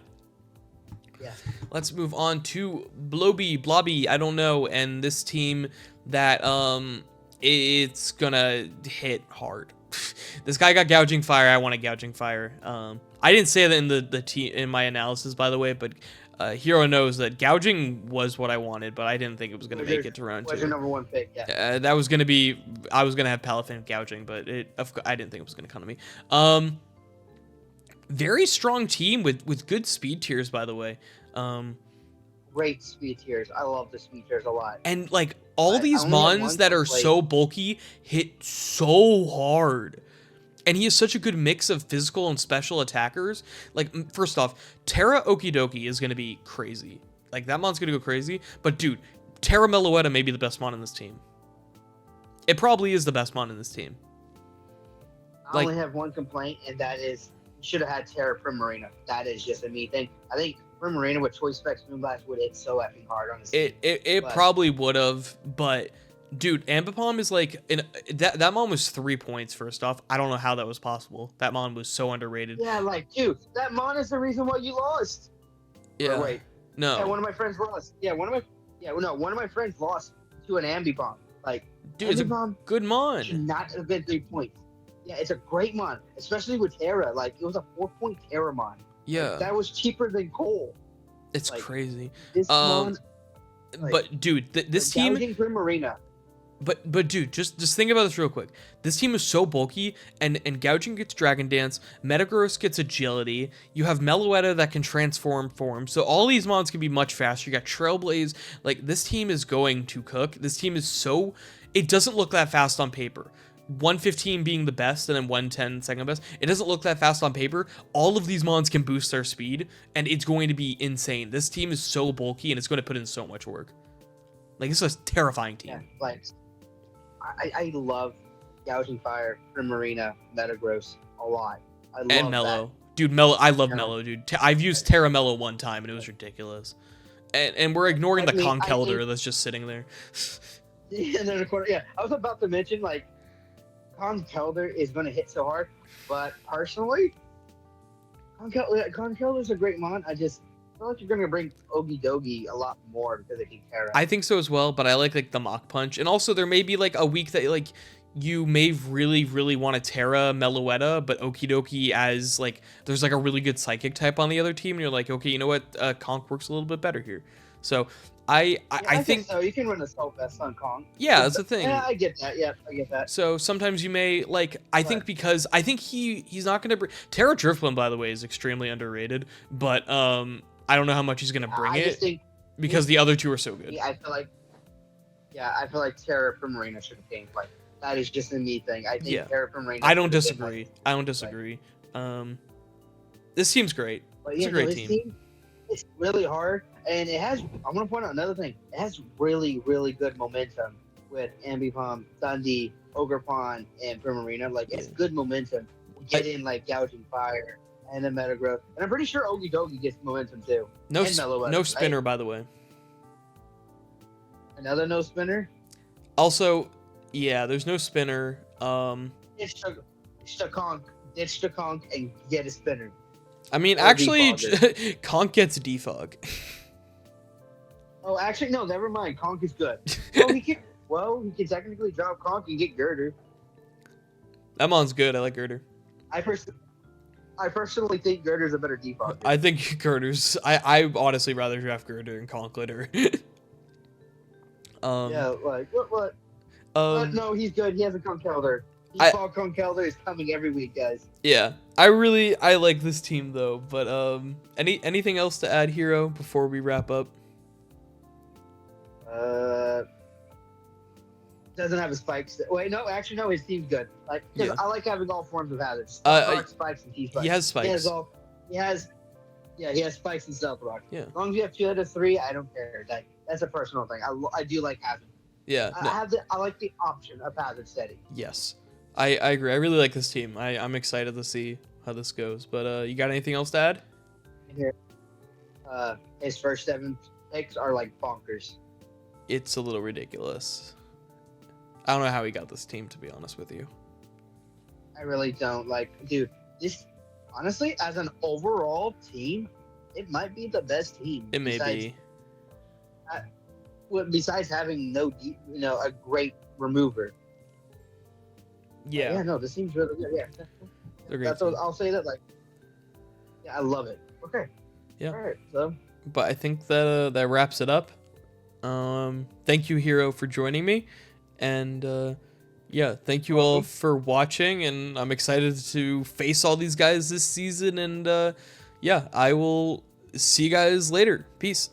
Yeah. Let's move on to Blobby, I don't know, and this team that it's gonna hit hard. This guy got Gouging Fire. I want a Gouging Fire. I didn't say that in the team in my analysis, by the way, but Heero knows that Gouging was what I wanted, but I didn't think it was gonna make it to round 2. What's your number 1 pick? Yeah. That was gonna be. I was gonna have Palafin Gouging, but I didn't think it was gonna come to me. Very strong team with good speed tiers, by the way. Great speed tiers. I love the speed tiers a lot. And like all these mons that are so bulky hit so hard. And he has such a good mix of physical and special attackers. Like, first off, Terra Okidoki is going to be crazy. Like, that mon's going to go crazy. But, dude, Terra Meloetta may be the best mon in this team. It probably is the best mon in this team. I only have one complaint, and that is you should have had Terra Primarina. That is just a me thing. I think Primarina with Choice Specs Moonblast would hit so effing hard on this team. It probably would have, but... Dude, Ambipom is like that mon was 3 points. First off, I don't know how that was possible. That mon was so underrated. Yeah, like, dude, that mon is the reason why you lost. Yeah. Or wait. No. Yeah, one of my friends lost. One of my friends lost to an Ambipom. Like, dude, it's a good mon. Should not have been 3 points. Yeah, it's a great mon, especially with Terra. Like, it was a 4-point Terra mon. Yeah. Like, that was cheaper than Cole. It's crazy. This mon, but dude, this team. Primarina. But dude, just think about this real quick. This team is so bulky, and Gouging gets Dragon Dance, Metagross gets Agility, you have Meloetta that can transform form, so all these mons can be much faster. You got Trailblaze. Like, this team is going to cook. This team is so... It doesn't look that fast on paper. 115 being the best, and then 110 second best. It doesn't look that fast on paper. All of these mons can boost their speed, and it's going to be insane. This team is so bulky, and it's going to put in so much work. Like, it's a terrifying team. Yeah, like... I love Gouging Fire, Primarina, Metagross a lot. I love and Mellow. That. Dude, Mellow. I love Mellow, dude. I've used Terra Mellow one time, and it was ridiculous. And we're ignoring the Conkeldurr that's just sitting there. Yeah, I was about to mention, like, Conkeldurr is going to hit so hard, but personally, Conkeldur's a great mon. I just feel like you're gonna bring Ogie Dogie a lot more because of Kintera. I think so as well, but I like the Mach Punch. And also there may be like a week that like you may really want to Terra Meloetta, but Okidoki as like there's like a really good psychic type on the other team, and you're like, okay, you know what, Conk works a little bit better here. So I I think guess so. You can run a Soul Vest on Kong. yeah, that's the thing. Yeah, I get that. Yeah, I get that. So sometimes you may like I think because I think he's not gonna bring Terra Drifblim, by the way, is extremely underrated, but I don't know how much he's gonna bring I it just think because the other two are so good. yeah, I feel like Terra Primarina should have came. Like that is just a me thing. I think Yeah. Terra Primarina. I don't should have been, disagree. like, I don't disagree. This team's great. But It's yeah, a great no, team. it's really hard, and it has. I want to point out another thing. It has really good momentum with Ambipom, Dundee, Ogerpon, and Primarina. Like it's good momentum. Get in like Gouging Fire and then Metagross, and I'm pretty sure Ogie Dogie gets momentum too. No, And Meloetta, no right? spinner, by the way. Another no spinner. Also, yeah, there's no spinner. Ditch the conk, and get a spinner. I mean, Or actually, defogger. Conk gets defog. Oh, actually, no. Never mind. Conk is good. He can technically drop Conk and get Girder. That mon's good. I like Girder. I personally think Girder's a better defogger. I think Girder's. I honestly rather draft Girder and Conk later. Yeah, like what? No, he's good. He has a Conkeldurr. Conkeldurr is coming every week, guys. Yeah, I like this team though. But anything else to add, Hero, before we wrap up? Doesn't have a spikes. Wait, no, actually, no. His team's good. Like, because Yeah. I like having all forms of hazards. Spikes and T-spikes. He has spikes. He has spikes and stealth rock. Yeah. As long as you have 2 out of 3, I don't care. That's a personal thing. I do like hazard. Yeah. No. I like the option of hazard setting. Yes, I agree. I really like this team. I'm excited to see how this goes. But you got anything else to add? Here, his first 7 picks are like bonkers. It's a little ridiculous. I don't know how he got this team, to be honest with you. I really don't dude. This honestly, as an overall team, it might be the best team. It may be. Besides having a great remover. Yeah. Yeah, no, this seems really good. Yeah, They're great. that's what I'll say. That yeah, I love it. Okay. Yeah. All right. So. But I think that wraps it up. Thank you, Hero, for joining me, and yeah, thank you all for watching. And I'm excited to face all these guys this season. And yeah, I will see you guys later. Peace.